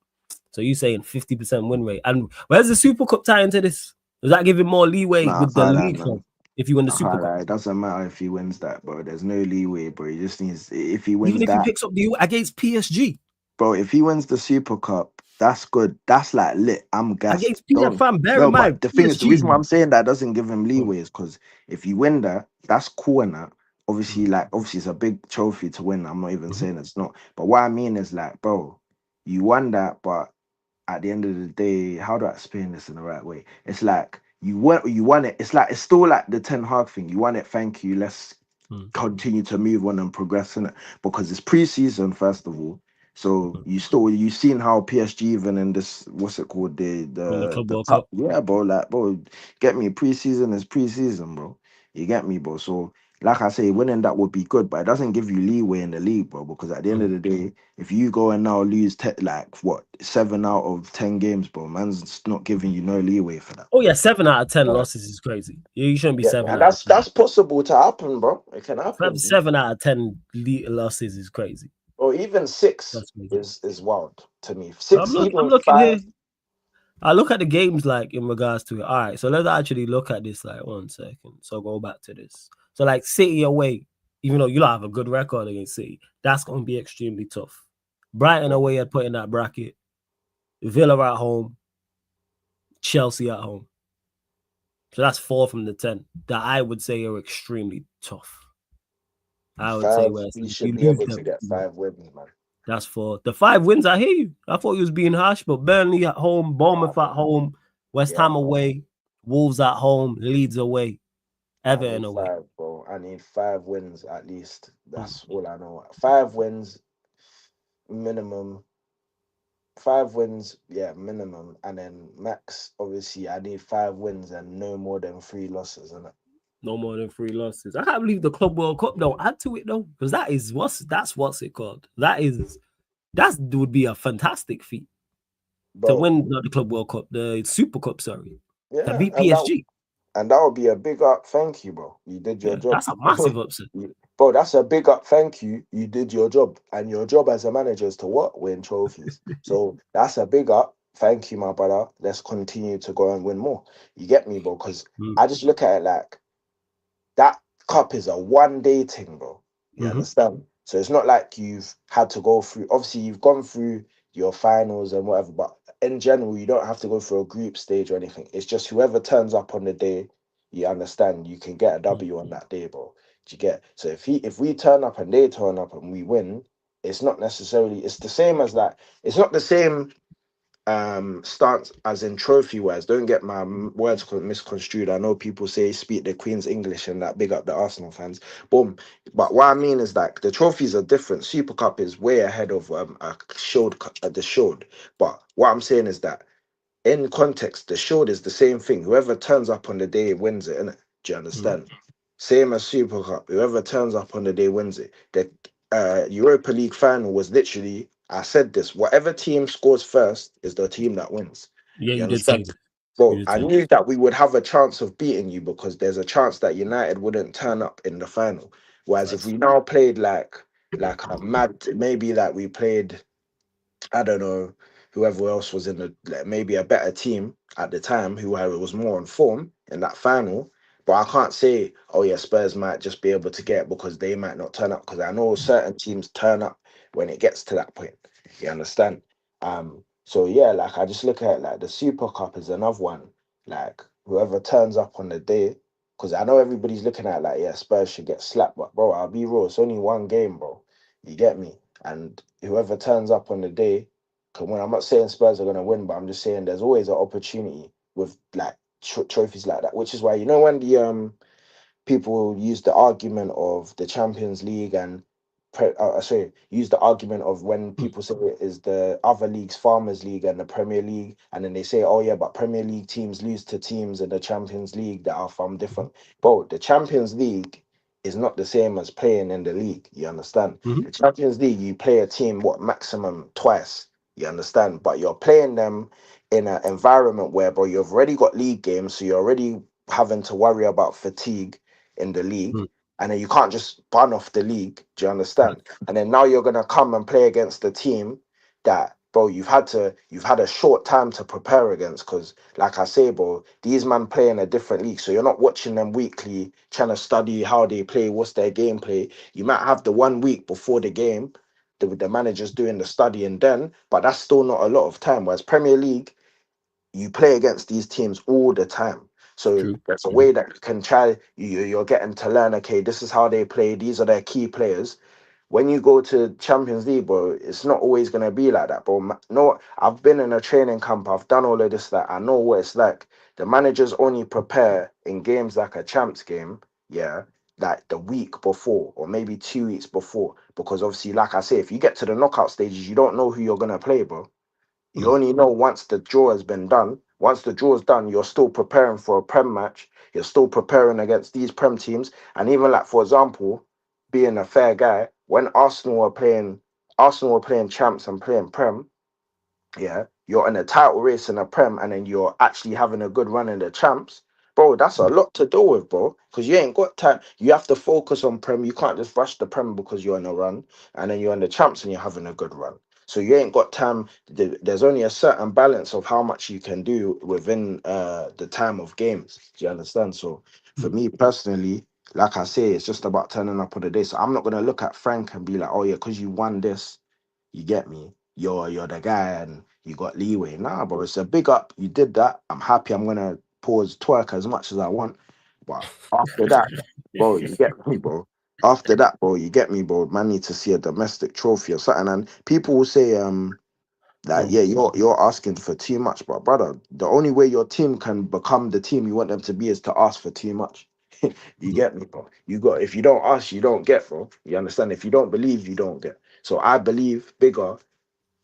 So you saying 50% win rate. And where's the Super Cup tie into this? Does that give him more leeway with the league club if you win the Super Cup? It doesn't matter if he wins that, bro. There's no leeway, bro. He just needs, if he wins even if he picks up the against PSG. Bro, if he wins the Super Cup, that's good. That's like lit. I'm gassed. Against PSG, fam, bear in mind. The thing is, the reason why I'm saying that doesn't give him leeway is because if you win that, that's cool and that. Obviously, it's a big trophy to win. I'm not even saying it's not. But what I mean is, like, bro, you won that, but at the end of the day, how do I explain this in the right way? It's like you won it. It's like it's still like the Ten Hag thing. You won it, thank you. Let's continue to move on and progress in it. Because it's pre-season, first of all. So you've seen how PSG even in this, what's it called, the cup? Yeah, bro, like, bro, get me, pre-season is pre-season, bro. You get me, bro. So like I say, winning that would be good, but it doesn't give you leeway in the league, bro. Because at the end of the day, if you go and now lose like what 7 out of 10 games, bro, man's not giving you no leeway for that. Oh yeah, 7 out of 10 Yeah, losses is crazy. You shouldn't be yeah, 7 and out of that's 10. that's possible to happen, bro. It can happen. 7 out of 10 losses is crazy. Or even 6 That's crazy. is wild to me. I'm 6, looking even 5. here. I look at the games like in regards to it. All right, so let's actually look at this like 1 second. So go back to this. So like City away, even though you don't have a good record against City, that's going to be extremely tough. Brighton away had put in that bracket. Villa at home. Chelsea at home. So that's 4 from the 10 that I would say are extremely tough. I would say We should be able to get 5 wins, man. That's 4. The 5 wins, I hear you. I thought you was being harsh, but Burnley at home, Bournemouth at home, West Ham away, Wolves at home, Leeds away, Everton away. 5, bro. I need 5 wins at least. That's all I know. 5 wins minimum. 5 wins, yeah, minimum, and then max. Obviously, I need 5 wins and no more than 3 losses, innit? No more than 3 losses. I can't believe the Club World Cup don't add to it though, because what's it called? That would be a fantastic feat to win the Club World Cup, the Super Cup. Sorry, yeah, to beat PSG. And that would be a big up thank you, bro. You did your job. That's a massive upset. Bro, that's a big up thank you. You did your job. And your job as a manager is to what? Win trophies. So that's a big up. Thank you, my brother. Let's continue to go and win more. You get me, bro? Because I just look at it like that cup is a 1-day thing, bro. You understand? So it's not like you've had to go through. Obviously, you've gone through your finals and whatever, but in general, you don't have to go through a group stage or anything. It's just whoever turns up on the day, you understand, you can get a W on that day, bro. Do you get? So if we turn up and they turn up and we win, it's not necessarily, it's the same as that. It's not the same stance as in trophy wise. Don't get my words misconstrued. I know people say speak the Queen's English and that, big up the Arsenal fans. Boom. But what I mean is like the trophies are different. Super Cup is way ahead of a Shield, the Shield. But what I'm saying is that in context, the Shield is the same thing. Whoever turns up on the day wins it, innit? Do you understand? Same as Super Cup. Whoever turns up on the day wins it. The Europa League final was literally, I said this, whatever team scores first is the team that wins. Yeah, you did say. Bro, I knew that we would have a chance of beating you because there's a chance that United wouldn't turn up in the final. Whereas if we now played like a mad, maybe like we played, I don't know, whoever else was in the, like, maybe a better team at the time who was more on form in that final. But I can't say, oh yeah, Spurs might just be able to get it because they might not turn up, because I know certain teams turn up when it gets to that point. You understand? So yeah, like I just look at it like the Super Cup is another one. Like whoever turns up on the day, because I know everybody's looking at it like, yeah, Spurs should get slapped, but bro, I'll be real, it's only one game, bro. You get me? And whoever turns up on the day can win. I'm not saying Spurs are gonna win, but I'm just saying there's always an opportunity with like trophies like that, which is why, you know, when the people use the argument of the Champions League and use the argument of when people say it is the other leagues, Farmers League and the Premier League, and then they say, oh yeah, but Premier League teams lose to teams in the Champions League that are from different. Bro, the Champions League is not the same as playing in the league. You understand? The Champions League, you play a team maximum twice. You understand? But you're playing them in an environment where, bro, you've already got league games, so you're already having to worry about fatigue in the league, and then you can't just bun off the league. Do you understand? And then now you're gonna come and play against the team that, bro, you've had a short time to prepare against, because like I say, bro, these men play in a different league, so you're not watching them weekly trying to study how they play, what's their gameplay. You might have the 1 week before the game, the manager's doing the studying then, but that's still not a lot of time. Whereas Premier League, you play against these teams all the time. So there's a way that you can try, you're getting to learn, okay, this is how they play, these are their key players. When you go to Champions League, bro, it's not always going to be like that, bro. No, I've been in a training camp, I've done all of this, that I know what it's like. The managers only prepare in games like a champs game, yeah, like the week before or maybe 2 weeks before. Because obviously, like I say, if you get to the knockout stages, you don't know who you're going to play, bro. You only know once the draw has been done, Once the draw's done, you're still preparing for a Prem match. You're still preparing against these Prem teams. And even like, for example, being a fair guy, when Arsenal were playing champs and playing Prem, yeah, you're in a title race in a Prem, and then you're actually having a good run in the champs, bro. That's a lot to deal with, bro. Because you ain't got time. You have to focus on Prem. You can't just rush the Prem because you're in a run, and then you're in the champs and you're having a good run. So you ain't got time. There's only a certain balance of how much you can do within the time of games. Do you understand? So for me personally, like I say, it's just about turning up on the day. So I'm not gonna look at Frank and be like, oh yeah, because you won this, you get me, you're the guy and you got leeway. Nah, bro, it's a big up. You did that. I'm happy. I'm gonna pause twerk as much as I want. But after that, bro, you get me, bro. After that, bro, you get me, bro. Man need to see a domestic trophy or something. And people will say, that yeah, you're asking for too much, but brother, the only way your team can become the team you want them to be is to ask for too much. You get me, bro? If you don't ask, you don't get, bro. You understand? If you don't believe, you don't get. So I believe bigger.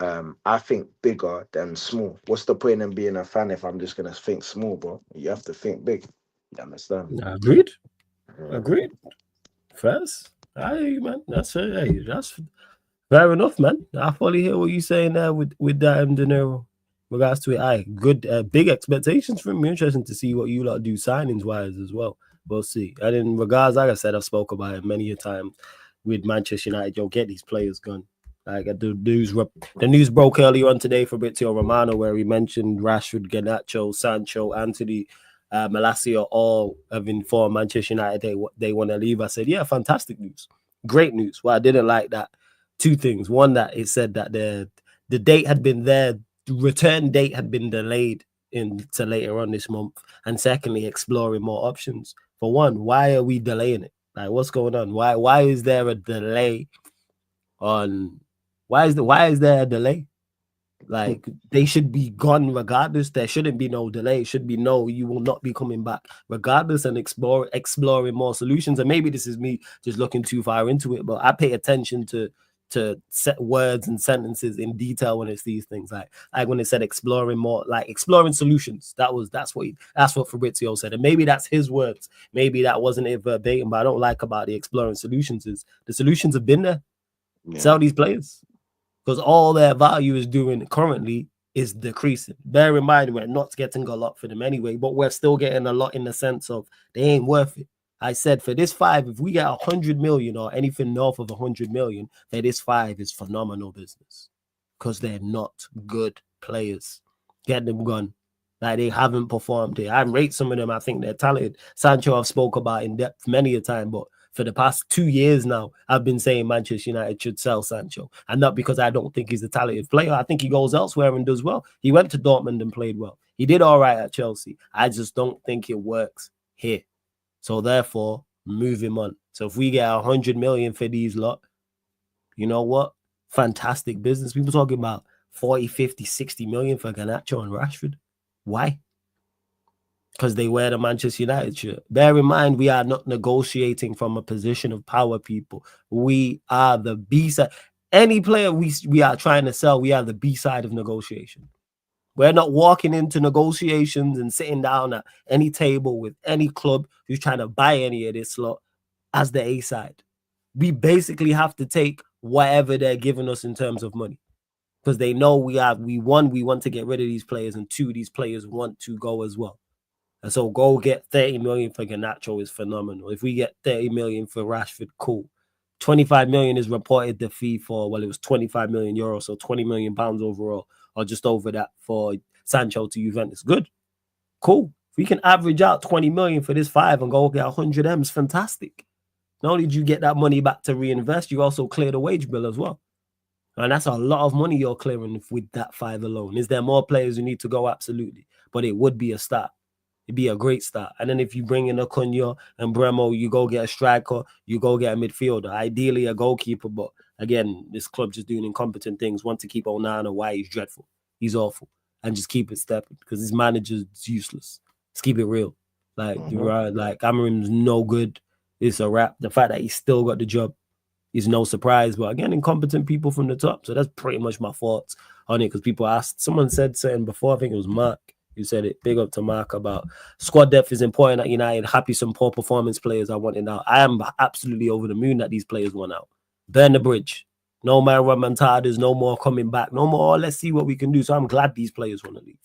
I think bigger than small. What's the point in being a fan if I'm just gonna think small, bro? You have to think big. You understand? Agreed. Yeah. Agreed. First, hey man, that's fair enough, man. I fully hear what you're saying there with that De Niro. Regards to it, good, big expectations from me. Interesting to see what you lot do signings wise as well. We'll see. And in regards, like I said, I've spoke about it many a time with Manchester United. You'll get these players gone. Like the news broke earlier on today for Fabrizio Romano, where he mentioned Rashford, Garnacho, Sancho, Anthony, Malacia, all have informed Manchester United they want to leave. I said, yeah, fantastic news, great news. Well, I didn't like that. Two things. One, that it said that the date had been there, the return date had been delayed into later on this month. And secondly, exploring more options. For one, why are we delaying it? Like, what's going on? Why is there a delay on? Why is there a delay? Like, they should be gone regardless. There shouldn't be no delay. It should be no, you will not be coming back regardless, and exploring more solutions. And maybe this is me just looking too far into it, but I pay attention to set words and sentences in detail when it's these things. Like when it said exploring more, like exploring solutions. That's what Fabrizio said. And maybe that's his words. Maybe that wasn't it verbatim, but I don't like about the exploring solutions is the solutions have been there. Yeah. Sell these players. Because all their value is doing currently is decreasing. Bear in mind, we're not getting a lot for them anyway, but we're still getting a lot in the sense of they ain't worth it. I said for this 5, if we get 100 million or anything north of 100 million, then this 5 is phenomenal business. Because they're not good players. Get them gone. Like, they haven't performed here. I rate some of them. I think they're talented. Sancho I've spoke about in depth many a time, but for the past 2 years now, I've been saying Manchester United should sell Sancho. And not because I don't think he's a talented player. I think he goes elsewhere and does well. He went to Dortmund and played well. He did all right at Chelsea. I just don't think it works here. So therefore, move him on. So if we get 100 million for these lot, you know what? Fantastic business. People talking about 40, 50, 60 million for Garnacho and Rashford. Why? Because they wear the Manchester United shirt. Bear in mind, we are not negotiating from a position of power, people. We are the B side. Any player we are trying to sell, we are the B side of negotiation. We're not walking into negotiations and sitting down at any table with any club who's trying to buy any of this lot as the A side. We basically have to take whatever they're giving us in terms of money. Because they know we want to get rid of these players, and 2, these players want to go as well. And so go get 30 million for Garnacho is phenomenal. If we get 30 million for Rashford, cool. 25 million is reported the fee for, well, it was 25 million euros, so 20 million pounds overall, or just over that for Sancho to Juventus. Good. Cool. If we can average out 20 million for this 5 and go get 100 M's, fantastic. Not only did you get that money back to reinvest, you also clear the wage bill as well. And that's a lot of money you're clearing with that 5 alone. Is there more players who need to go? Absolutely. But it would be a start. It'd be a great start. And then if you bring in Acuna and Bremo, you go get a striker, you go get a midfielder, ideally a goalkeeper. But again, this club just doing incompetent things. Want to keep Onana. Why? He's dreadful. He's awful. And just keep it stepping because his manager's useless. Let's keep it real. Like, like Amarim's no good. It's a wrap. The fact that he still got the job is no surprise. But again, incompetent people from the top. So that's pretty much my thoughts on it, because people asked, someone said something before, I think it was Mark. You said it. Big up to Mark about squad depth is important at United. Happy some poor performance players I wanted out. I am absolutely over the moon that these players went out. Burn the bridge. No man remontadas, no more coming back. No more, let's see what we can do. So I'm glad these players want to leave.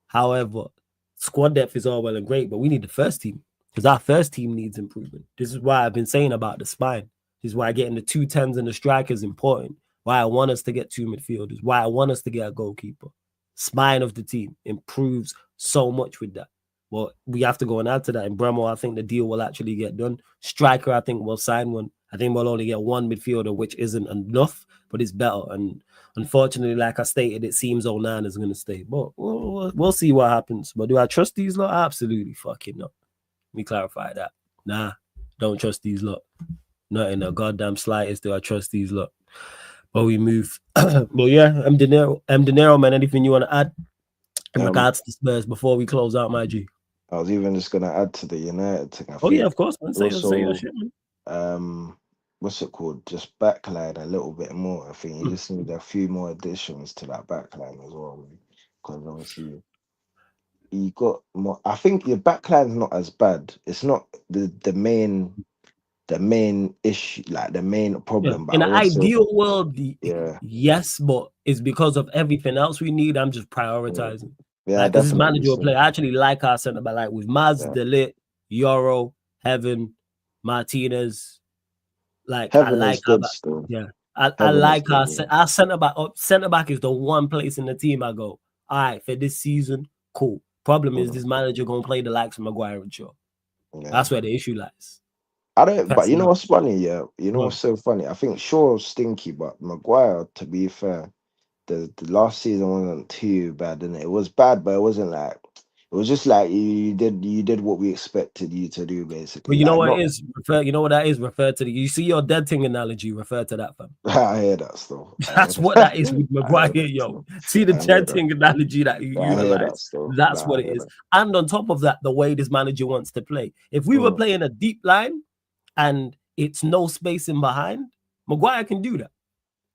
However, squad depth is all well and great, but we need the first team because our first team needs improvement. This is why I've been saying about the spine. This is why getting the 2 10s and the striker is important. Why I want us to get 2 midfielders. Why I want us to get a goalkeeper. Spine of the team improves so much with that. Well, we have to go and add to that. In Bremo, I think the deal will actually get done. Striker, I think we'll sign one. I think we'll only get 1 midfielder, which isn't enough, but it's better. And unfortunately, like I stated, it seems Onan is going to stay. But we'll see what happens. But do I trust these lot? Absolutely fucking not. Let me clarify that. Nah, don't trust these lot. Not in the goddamn slightest do I trust these lot. But we move. Well, yeah, M. De Niro, man, anything you want to add in regards to Spurs before we close out, my G? I was even just going to add to the United thing. Yeah, of course, man. Say your shit, man. What's it called? Just backline a little bit more. I think you just need a few more additions to that backline as well. Because obviously you got more. I think your backline's not as bad. It's not the main issue, like the main problem. Yeah. But in an also, ideal world, yes, but it's because of everything else we need. I'm just prioritizing. Yeah, like, this is Managerial play. I actually like our centre back, like with Maz, Delit, Yoro, Heaven, Martinez. Like Heaven I like good our still. Yeah, I like our centre back. Centre back is the one place in the team I go, all right, for this season, cool. Problem is this manager gonna play the likes of Maguire and Shaw. That's where the issue lies. I don't, but you know what's funny? Yeah, you know what's so funny? I think Shaw's stinky, but Maguire, to be fair, the last season wasn't too bad, and it was bad, but it wasn't like, it was just like you did what we expected you to do, basically. But you like, know what it is? You know what that is? Referred to you see your dead thing analogy. Refer to that, fam. I hear that still. That's what that is with Maguire, yo. See the dead thing analogy that you utilize. That's what it is. And on top of that, the way this manager wants to play. If we were playing a deep line and it's no space in behind, Maguire can do that.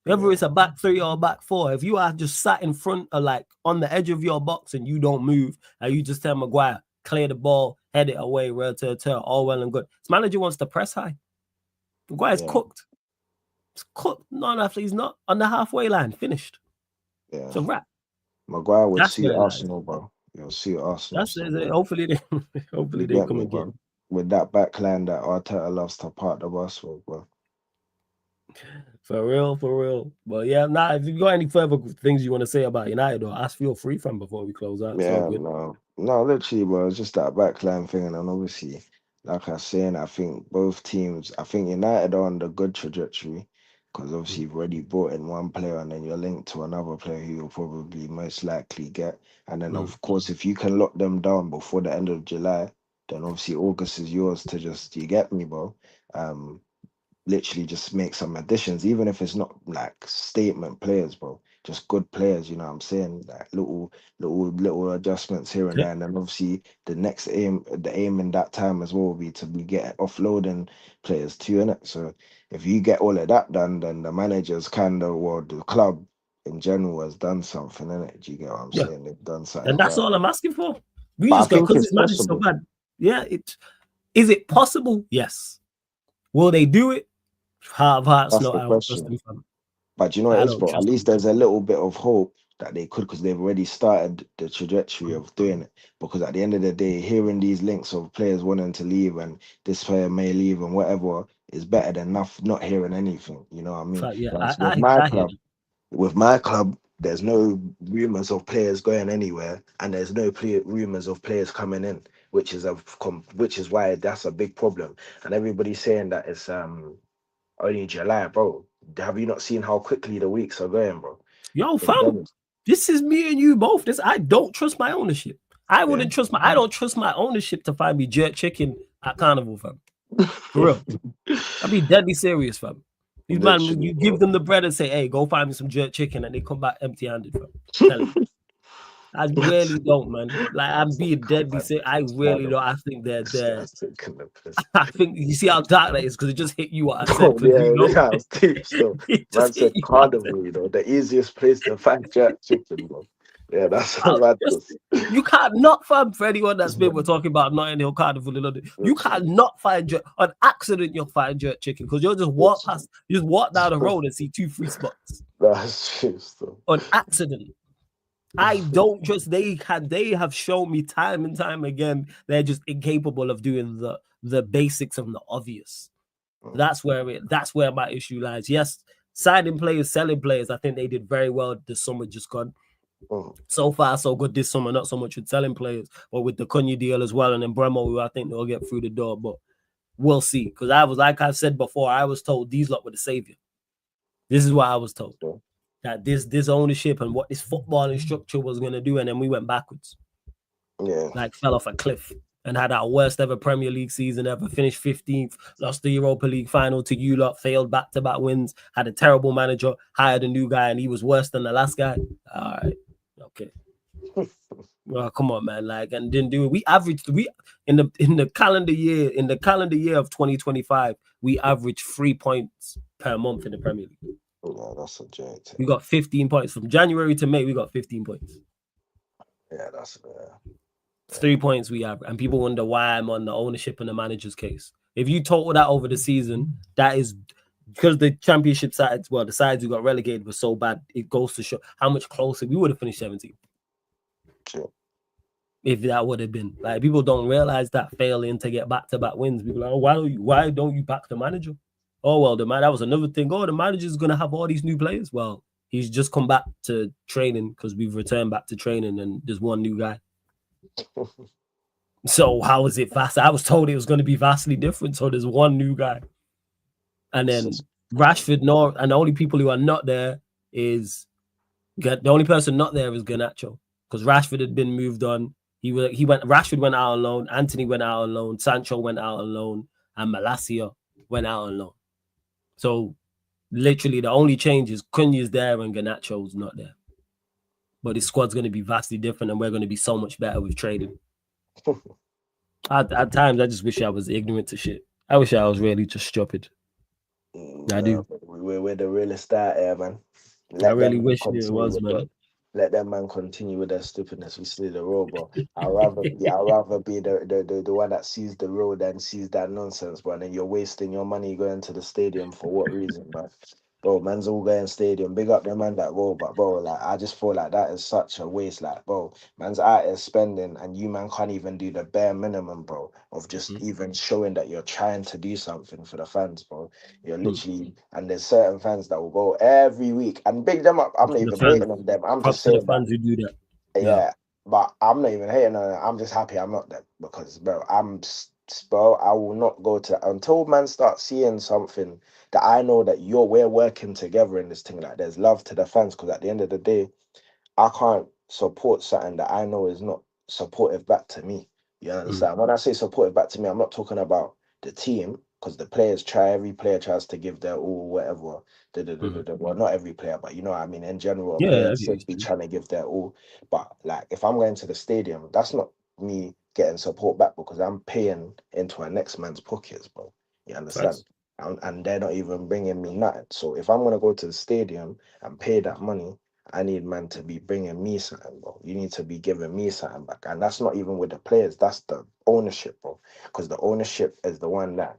Whether it's a back 3 or a back 4, if you are just sat in front of, like, on the edge of your box and you don't move, and you just tell Maguire, clear the ball, head it away, all well and good. This manager wants to press high. Maguire's cooked. It's cooked. No, he's not on the halfway line. Finished. Yeah. It's a wrap. Maguire would see Arsenal, bro. You'll see Arsenal. That's it. Hopefully they come again. With that backline that Arteta loves to part the bus with, bro. For real. But yeah, if you got any further things you want to say about United, or ask, feel free from before we close out. Yeah, no, literally, bro. It's just that backline thing, and then obviously, like I was saying, I think both teams, I think United are on the good trajectory, because obviously you've already brought in one player, and then you're linked to another player who you'll probably most likely get, and then of course, if you can lock them down before the end of July, then obviously August is yours to just, you get me, bro. Literally just make some additions, even if it's not like statement players, bro. Just good players, you know what I'm saying? Like little adjustments here and there. And then obviously the aim in that time as well will be to get offloading players too, innit? So if you get all of that done, then the manager's the club in general has done something, innit? Do you get what I'm saying? They've done something. And that's all I'm asking for. We just got, because this manager's so bad. Yeah, is it possible? Yes. Will they do it? Heart of hearts, no, I don't trust them, fam. But you know what it is, bro? At least there's a little bit of hope that they could, because they've already started the trajectory of doing it. Because at the end of the day, hearing these links of players wanting to leave and this player may leave and whatever is better than not hearing anything. You know what I mean? Fact, yeah, with my club, there's no rumors of players going anywhere, and there's no rumors of players coming in, which is why that's a big problem. And everybody's saying that it's only July, bro. Have you not seen how quickly the weeks are going, bro? Yo, fam, this is me and you both. I don't trust my ownership. I don't trust my ownership to find me jerk chicken at Carnival, fam. For real. I'll be deadly serious, fam. These man, you give them the bread and say, hey, go find me some jerk chicken, and they come back empty-handed, fam. Tell them. I really don't, man. Like, I'm being deadly serious. I really don't. I think they're there. I think you see how dark that is, because it just hit you what I said. Man said Carnival, you know, the easiest place to find jerk chicken, bro. Yeah, that's a madness. You can't not, fam. For anyone that's been, we're talking about Notting Hill, Carnival in London. You can't not find on accident. You'll find jerk chicken because you'll just walk past, you just walk down the road and see 2 free spots That's true. Still. on accident. I don't trust. They have shown me time and time again they're just incapable of doing the basics of the obvious. That's where my issue lies. Yes, signing players, selling players. I think they did very well this summer just gone. So far, so good this summer. Not so much with selling players, but with the Cunha deal as well. And then Bremo, I think they'll get through the door. But we'll see. Because I was, like I've said before, I was told these lot were the savior. This is what I was told. That this ownership and what this footballing structure was going to do. And then we went backwards. Yeah. Like fell off a cliff and had our worst ever Premier League season ever. Finished 15th, lost the Europa League final to you lot, failed back-to-back wins, had a terrible manager, hired a new guy, and he was worse than the last guy. All right. Okay. Well, come on, man. Like, and didn't do it. We averaged in the calendar year of 2025, we averaged 3 points per month in the Premier League. Yeah, that's a joke. We got 15 points from January to May. We got 15 points. Yeah, that's 3 points we have, and people wonder why I'm on the ownership and the manager's case. If you total that over the season, that is because the championship sides, well, the sides who got relegated were so bad. It goes to show how much closer we would have finished 17th. Sure. If that would have been like, people don't realize that failing to get back-to-back wins. People are like, oh, why don't you back the manager? Oh well, that was another thing. Oh, the manager's gonna have all these new players. Well, he's just come back to training because we've returned back to training, and there's one new guy. So how is it vast? I was told it was going to be vastly different. So there's one new guy, and then Rashford. No, and the only people who are not there is the only person not there is Garnacho because Rashford had been moved on. Rashford went out on loan. Anthony went out on loan. Sancho went out on loan, and Malacia went out on loan. So literally the only change is Cunha's there and Garnacho's not there. But his squad's going to be vastly different, and we're going to be so much better with trading. At times, I just wish I was ignorant to shit. I wish I was really just stupid. I do. We're the realest out here, man. I really wish it was, man. Let that man continue with their stupidness. We see the road, bro. I'd rather be the one that sees the road than sees that nonsense, bro. And then you're wasting your money going to the stadium for what reason, man? Bro, man's all going stadium. Big up the man that roll, but bro, like I just feel like that is such a waste. Like, bro, man's out here spending, and you man can't even do the bare minimum, bro, of just even showing that you're trying to do something for the fans, bro. You're literally, and there's certain fans that will go every week and big them up. I'm not even hating on them. I'm just saying the fans who do that. Yeah, but I'm not even hating on them. I'm just happy I'm not them because, bro, I will not go to until man start seeing something that I know that we're working together in this thing. Like there's love to the fans, because at the end of the day, I can't support something that I know is not supportive back to me. You understand? When I say supportive back to me, I'm not talking about the team, because the players every player tries to give their all, whatever. Well, not every player, but you know what I mean. In general, players should be trying to give their all. But like, if I'm going to the stadium, that's not me getting support back, because I'm paying into our next man's pockets, bro. You understand? And they're not even bringing me nothing. So if I'm going to go to the stadium and pay that money, I need man to be bringing me something, bro. You need to be giving me something back. And that's not even with the players. That's the ownership, bro. Because the ownership is the one that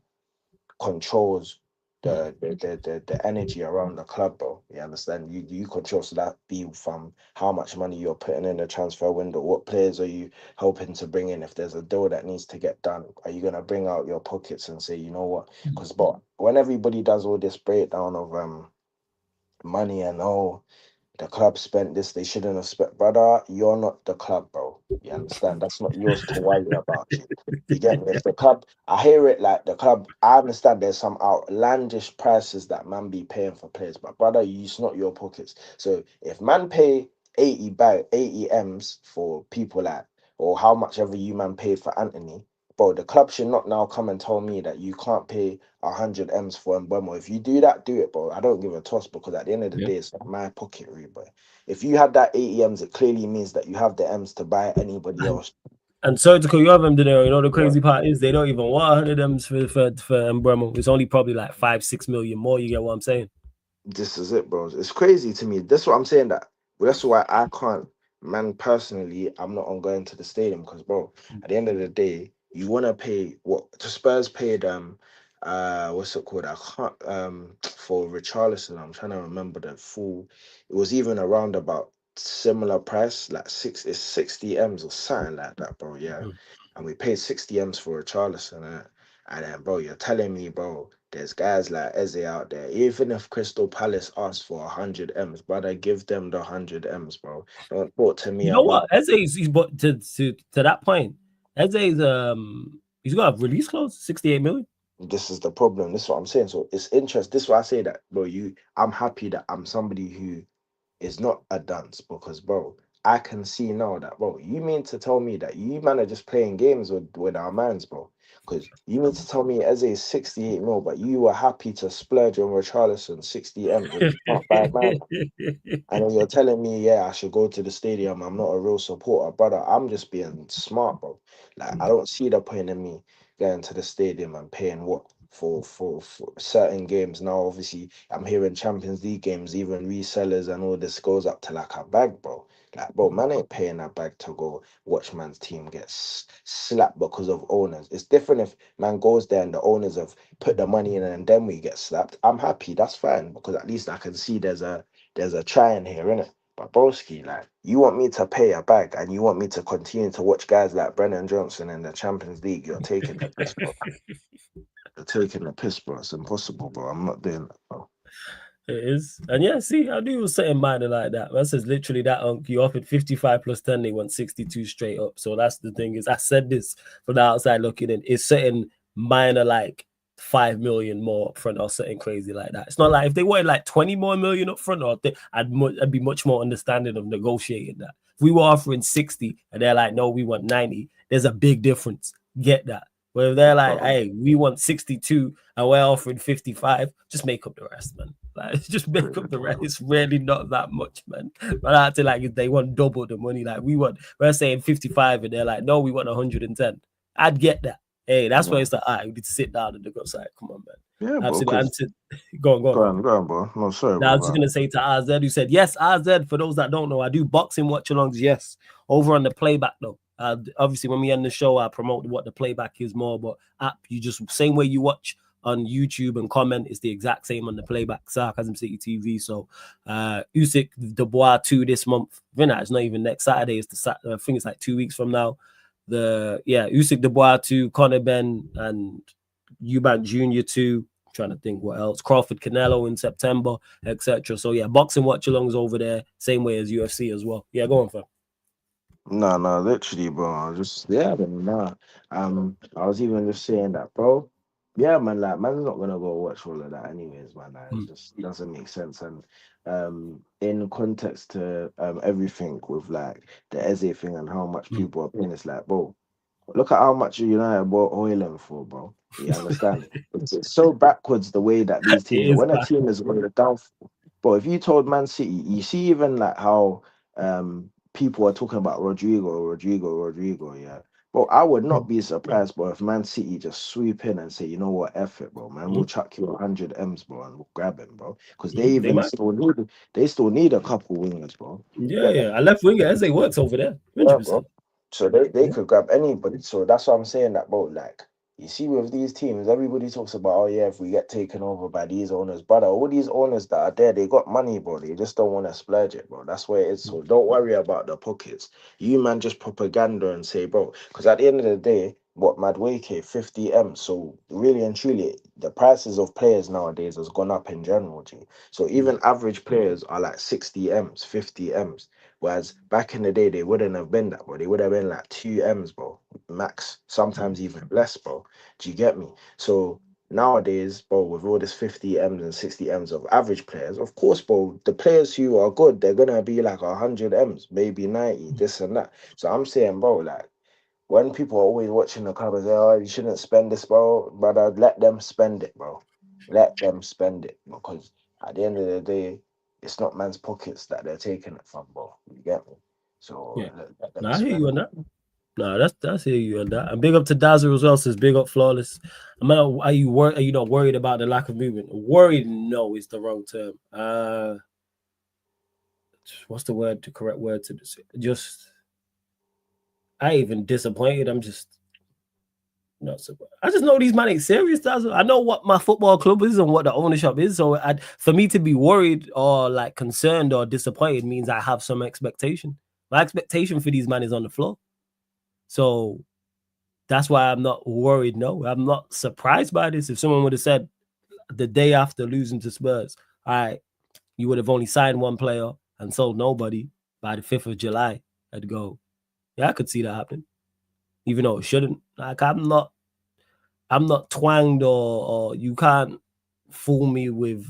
controls the energy around the club, bro. You understand? You control, so that be from how much money you're putting in the transfer window, what players are you hoping to bring in. If there's a deal that needs to get done, are you gonna bring out your pockets and say, you know what? Because but when everybody does all this breakdown of money and the club spent this, they shouldn't have spent. Brother, you're not the club, bro. You understand? That's not yours to worry about. You get me? If the club, I hear it like the club, I understand there's some outlandish prices that man be paying for players, but brother, it's not your pockets. So if man pay 80 M's for people like, or how much ever you man paid for Anthony, bro, the club should not now come and tell me that you can't pay 100 M's for Mbemo. If you do that, do it, bro. I don't give a toss, because at the end of the day, it's like my pocketry, bro. If you had that 80 M's, it clearly means that you have the M's to buy anybody else. And sorry to call you up, you know, the crazy part is they don't even want 100 M's for Mbemo. It's only probably like 5-6 million more. You get what I'm saying? This is it, bro. It's crazy to me. That's what I'm saying. That's why I can't man, personally, I'm not on going to the stadium because, bro, at the end of the day, you want to pay what the Spurs paid. What's it called? I can't. For Richarlison, I'm trying to remember the full. It was even around about similar price, like it's 60 M's or something like that, bro. Yeah, and we paid 60 M's for Richarlison, and then, bro, you're telling me, bro, there's guys like Eze out there. Even if Crystal Palace asked for 100 M's, brother, give them the 100 M's, bro. Don't talk to me You know about. what? He's but to that point, Eze's he's got a release clause, 68 million. This is the problem. This is what I'm saying. So it's interest. This is why I say that, bro. I'm happy that I'm somebody who is not a dunce because, bro, I can see now that, bro, you mean to tell me that you man are just playing games with our mans, bro? Because you mean to tell me Eze is 68 mil, but you were happy to splurge on Richarlison 60 M's and you can't buy man. And then you're telling me, yeah, I should go to the stadium. I'm not a real supporter, brother. I'm just being smart, bro. Like, I don't see the point in me going to the stadium and paying what for certain games. Now, obviously, I'm hearing Champions League games, even resellers and all this goes up to like a bag, bro. Like, bro, man ain't paying a bag to go watch man's team get slapped because of owners. It's different if man goes there and the owners have put the money in and then we get slapped. I'm happy. That's fine because at least I can see there's a try in here, innit? But broski, like, you want me to pay a bag and you want me to continue to watch guys like Brennan Johnson in the Champions League, you're taking the piss, bro. You're taking the piss, bro. It's impossible, bro. I'm not doing that, bro. It is. And yeah, see, I do something minor like that. That says literally that you offered 55 plus 10, they want 62 straight up. So that's the thing is I said this from the outside looking in. It's certain minor like 5 million more up front or something crazy like that. It's not like if they wanted like 20 more million up front, I'd be much more understanding of negotiating that. If we were offering 60 and they're like, no, we want 90, there's a big difference. Get that. But if they're like, hey, we want 62 and we're offering 55, just make up the rest, man. Like, just make up the rest. It's really not that much, man. But I feel like if they want double the money, like we're saying 55 and they're like, no, we want 110. I'd get that. Hey, that's where it's like, all right, we need to sit down and go outside. Come on, man. Yeah, absolutely. Go on, bro. No, sorry, now, I was just gonna say to RZ, who said yes, RZ. For those that don't know, I do boxing watch-alongs. Yes, over on the playback though. Obviously, when we end the show, I promote what the playback is more. But app, you just same way you watch on YouTube and comment is the exact same on the playback. Sarcasm City TV. So, Usyk Dubois 2 this month. It's not even next Saturday. It's I think it's like 2 weeks from now. Usyk Dubois 2, Conor Ben and Eubank Jr. 2. Trying to think what else. Crawford Canelo in September, etc. So yeah, boxing watch-alongs over there, same way as UFC as well. Yeah, go on, fam. No, literally, bro. I was even just saying that, bro. Yeah, man, like, man's not gonna go watch all of that anyways, man. Like, it just doesn't make sense. And in context to everything with like the Eze thing and how much people are paying, it's like, bro, look at how much United bought Hoyland for, bro. You understand? It's so backwards the way that these teams are. When a team is on the downfall, bro, if you told Man City, you see even like how people are talking about Rodrigo, yeah. Bro, I would not be surprised, bro, if Man City just sweep in and say, you know what, F it, bro, man, we'll chuck you 100 M's, bro, and we'll grab him, bro. Because they still need a couple wingers, bro. Yeah. I left winger Eze works over there. 100%. Yeah, bro. So they could grab anybody. So that's what I'm saying, that, bro, like, you see with these teams, everybody talks about, oh yeah, if we get taken over by these owners, brother, all these owners that are there, they got money, bro. They just don't want to splurge it, bro. That's where it is. So don't worry about the pockets. You, man, just propaganda and say, bro, because at the end of the day, what Madueke 50 M. So really and truly, the prices of players nowadays has gone up in general, G. So even average players are like 60 M's, 50 M's. Whereas back in the day, they wouldn't have been that, bro. They would have been like 2 M's, bro. Max, sometimes even less, bro. Do you get me? So nowadays, bro, with all this 50 M's and 60 M's of average players, of course, bro, the players who are good, they're going to be like 100 M's, maybe 90, this and that. So I'm saying, bro, like, when people are always watching the club and say, oh, you shouldn't spend this, bro, brother, let them spend it, bro. Let them spend it. Because at the end of the day, it's not man's pockets that they're taking it from, bro. You get me? So yeah, let them I hear spend you on it. that. No, that's hear you on that. And big up to Dazzle as well. Says big up Flawless. Are you not worried about the lack of movement? Worried, no, is the wrong term. what's the word, the correct word to this? Just, I ain't even disappointed. I'm just not surprised. I just know these men ain't serious. I know what my football club is and what the ownership is. So for me to be worried or like concerned or disappointed means I have some expectation. My expectation for these men is on the floor. So that's why I'm not worried. No, I'm not surprised by this. If someone would have said the day after losing to Spurs, all right, you would have only signed one player and sold nobody by the 5th of July, I'd go, yeah, I could see that happening. Even though it shouldn't. Like I'm not twanged or you can't fool me with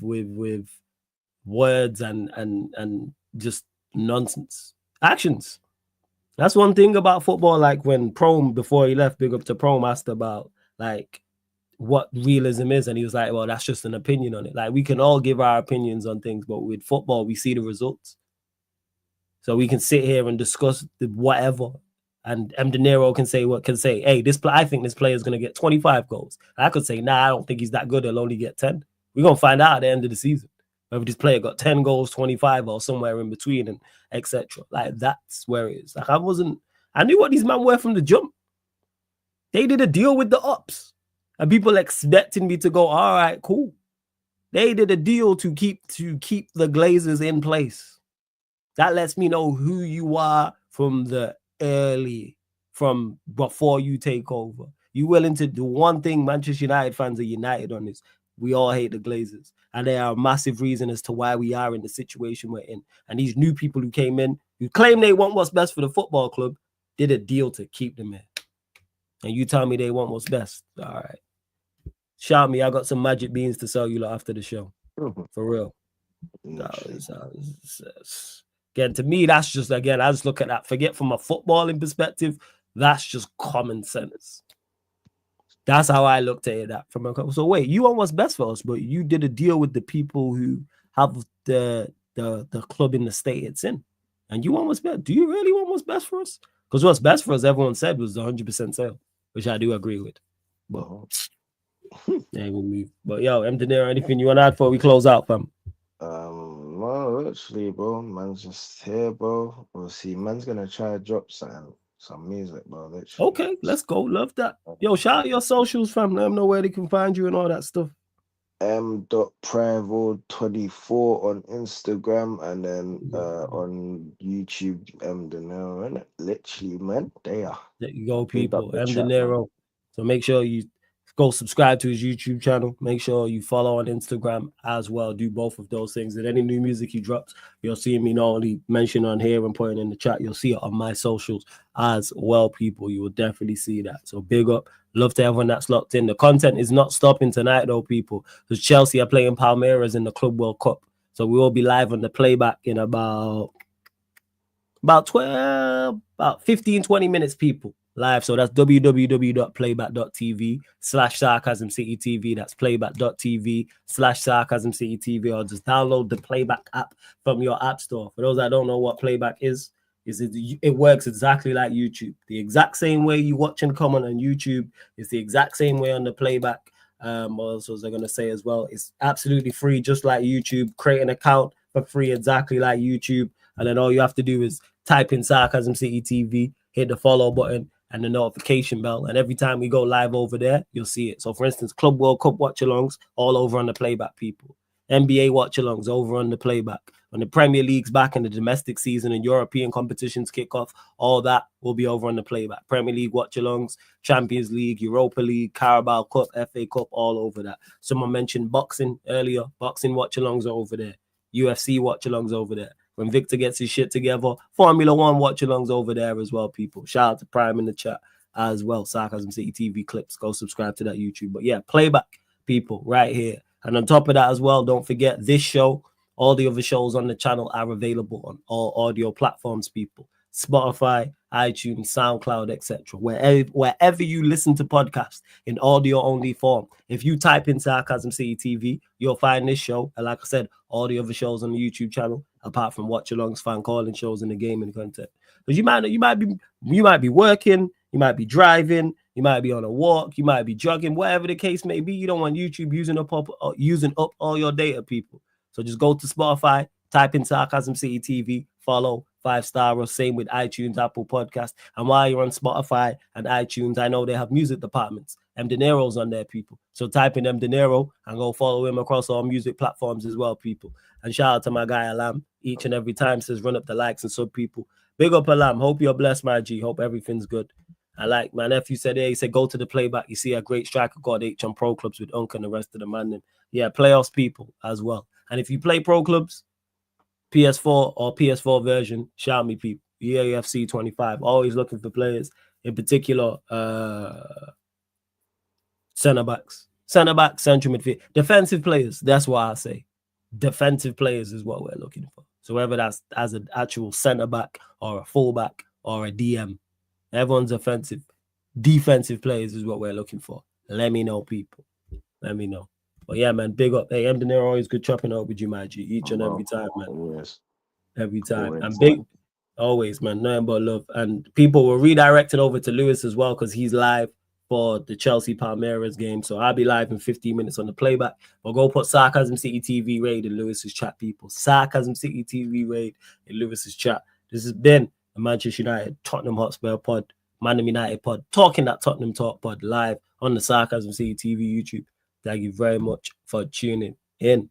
words and just nonsense. Actions. That's one thing about football. Like when Prome, before he left, big up to Prome, asked about like what realism is, and he was like, well, that's just an opinion on it. Like we can all give our opinions on things, but with football, we see the results. So we can sit here and discuss the whatever. And M. De Niro can say what can say. Hey, I think this player is going to get 25 goals. I could say, nah, I don't think he's that good. He'll only get 10. We're going to find out at the end of the season whether this player got 10 goals, 25, or somewhere in between, and etc. Like that's where it is. Like I knew what these men were from the jump. They did a deal with the ups, and people expecting me to go, all right, cool. They did a deal to keep the Glazers in place. That lets me know who you are from before you take over. You willing to do one thing. Manchester United fans are united on this. We all hate the Glazers, and they are a massive reason as to why we are in the situation we're in. And these new people who came in, who claim they want what's best for the football club, did a deal to keep them in. And you tell me they want what's best. All right. Shout me. I got some magic beans to sell you after the show. For real. Again, to me, that's just, again, I just look at that. Forget from a footballing perspective, that's just common sense. That's how I looked at it. So wait, you want what's best for us, but you did a deal with the people who have the club in the state it's in. And you want what's best. Do you really want what's best for us? Because what's best for us, everyone said, was the 100% sale, which I do agree with. But, yeah, we'll move. But yo, M. De Niro, anything you want to add before we close out, fam? No, literally, bro. Man's just here, bro. We'll see. Man's gonna try to drop some music, bro. Literally. Okay, let's go. Love that. Yo, shout out your socials, fam. Let them know where they can find you and all that stuff. M.Pravo24 on Instagram, and then on YouTube, M. De Niro, innit? Literally, man. There you go, people. M. De Niro. So make sure you go subscribe to his YouTube channel. Make sure you follow on Instagram as well. Do both of those things. And any new music he drops, you'll see me not only mention on here and putting in the chat, you'll see it on my socials as well, people. You will definitely see that. So big up. Love to everyone that's locked in. The content is not stopping tonight, though, people, because Chelsea are playing Palmeiras in the Club World Cup. So we will be live on the playback in about 15, 20 minutes, people. Live. So that's www.playback.tv/sarcasmcitytv. That's playback.tv/sarcasmcitytv, or just download the Playback app from your app store. For those that don't know what Playback is it works exactly like YouTube. The exact same way you watch and comment on YouTube is the exact same way on the Playback. Also, as they're gonna say as well, it's absolutely free, just like YouTube. Create an account for free, exactly like YouTube, and then all you have to do is type in Sarcasm City TV, hit the follow button and the notification bell, and every time we go live over there, you'll see it. So, for instance, Club World Cup watch-alongs all over on the Playback, people. NBA watch-alongs over on the Playback. When the Premier League's back and the domestic season and European competitions kick off, all that will be over on the Playback. Premier League watch-alongs, Champions League, Europa League, Carabao Cup, FA Cup, all over that. Someone mentioned boxing earlier. Boxing watch-alongs are over there. UFC watch-alongs over there. When Victor gets his shit together, Formula One watch-alongs over there as well, people. Shout out to Prime in the chat as well. Sarcasm City TV clips. Go subscribe to that YouTube. But yeah, Playback, people, right here. And on top of that as well, don't forget this show. All the other shows on the channel are available on all audio platforms, people. Spotify, iTunes, SoundCloud, etc. Wherever you listen to podcasts in audio-only form. If you type in Sarcasm City TV, you'll find this show. And like I said, all the other shows on the YouTube channel, apart from watch-alongs, fan-calling shows, and the gaming content. Because you might be working, you might be driving, you might be on a walk, you might be jogging, whatever the case may be. You don't want YouTube using up all your data, people. So just go to Spotify, Type in Sarcasm City TV, follow, 5-star, or same with iTunes, Apple Podcast. And while you're on Spotify and iTunes, I know they have music departments. M. De Niro's on there, people. So type in M. De Niro and go follow him across all music platforms as well, people. And shout out to my guy Alam. Each and every time says run up the likes and sub, people. Big up Alam. Hope you're blessed, my G. Hope everything's good. I like my nephew said, he said, go to the playback. You see a great striker got H on pro clubs with Unk and the rest of the man. Yeah, playoffs people as well. And if you play pro clubs, PS4 or PS4 version, shout me, people. EAFC 25. Always looking for players, in particular, centre backs, central midfield, defensive players. That's what I say. Defensive players is what we're looking for. So whether that's as an actual centre back or a full back or a DM, everyone's offensive. Defensive players is what we're looking for. Let me know, people. Let me know. But yeah, man, big up. Hey, M. De Niro, always good chopping up with you, my G, each and every time, man. Yes. Every time. Always. And big, always, man, nothing but love. And people were redirected over to Lewis as well because he's live for the Chelsea Palmeiras game. So I'll be live in 15 minutes on the playback. But go put Sarcasm City TV raid in Lewis's chat, people. Sarcasm City TV raid in Lewis's chat. This has been the Manchester United Tottenham Hotspur pod, Man United pod, talking that Tottenham Talk pod live on the Sarcasm City TV YouTube. Thank you very much for tuning in.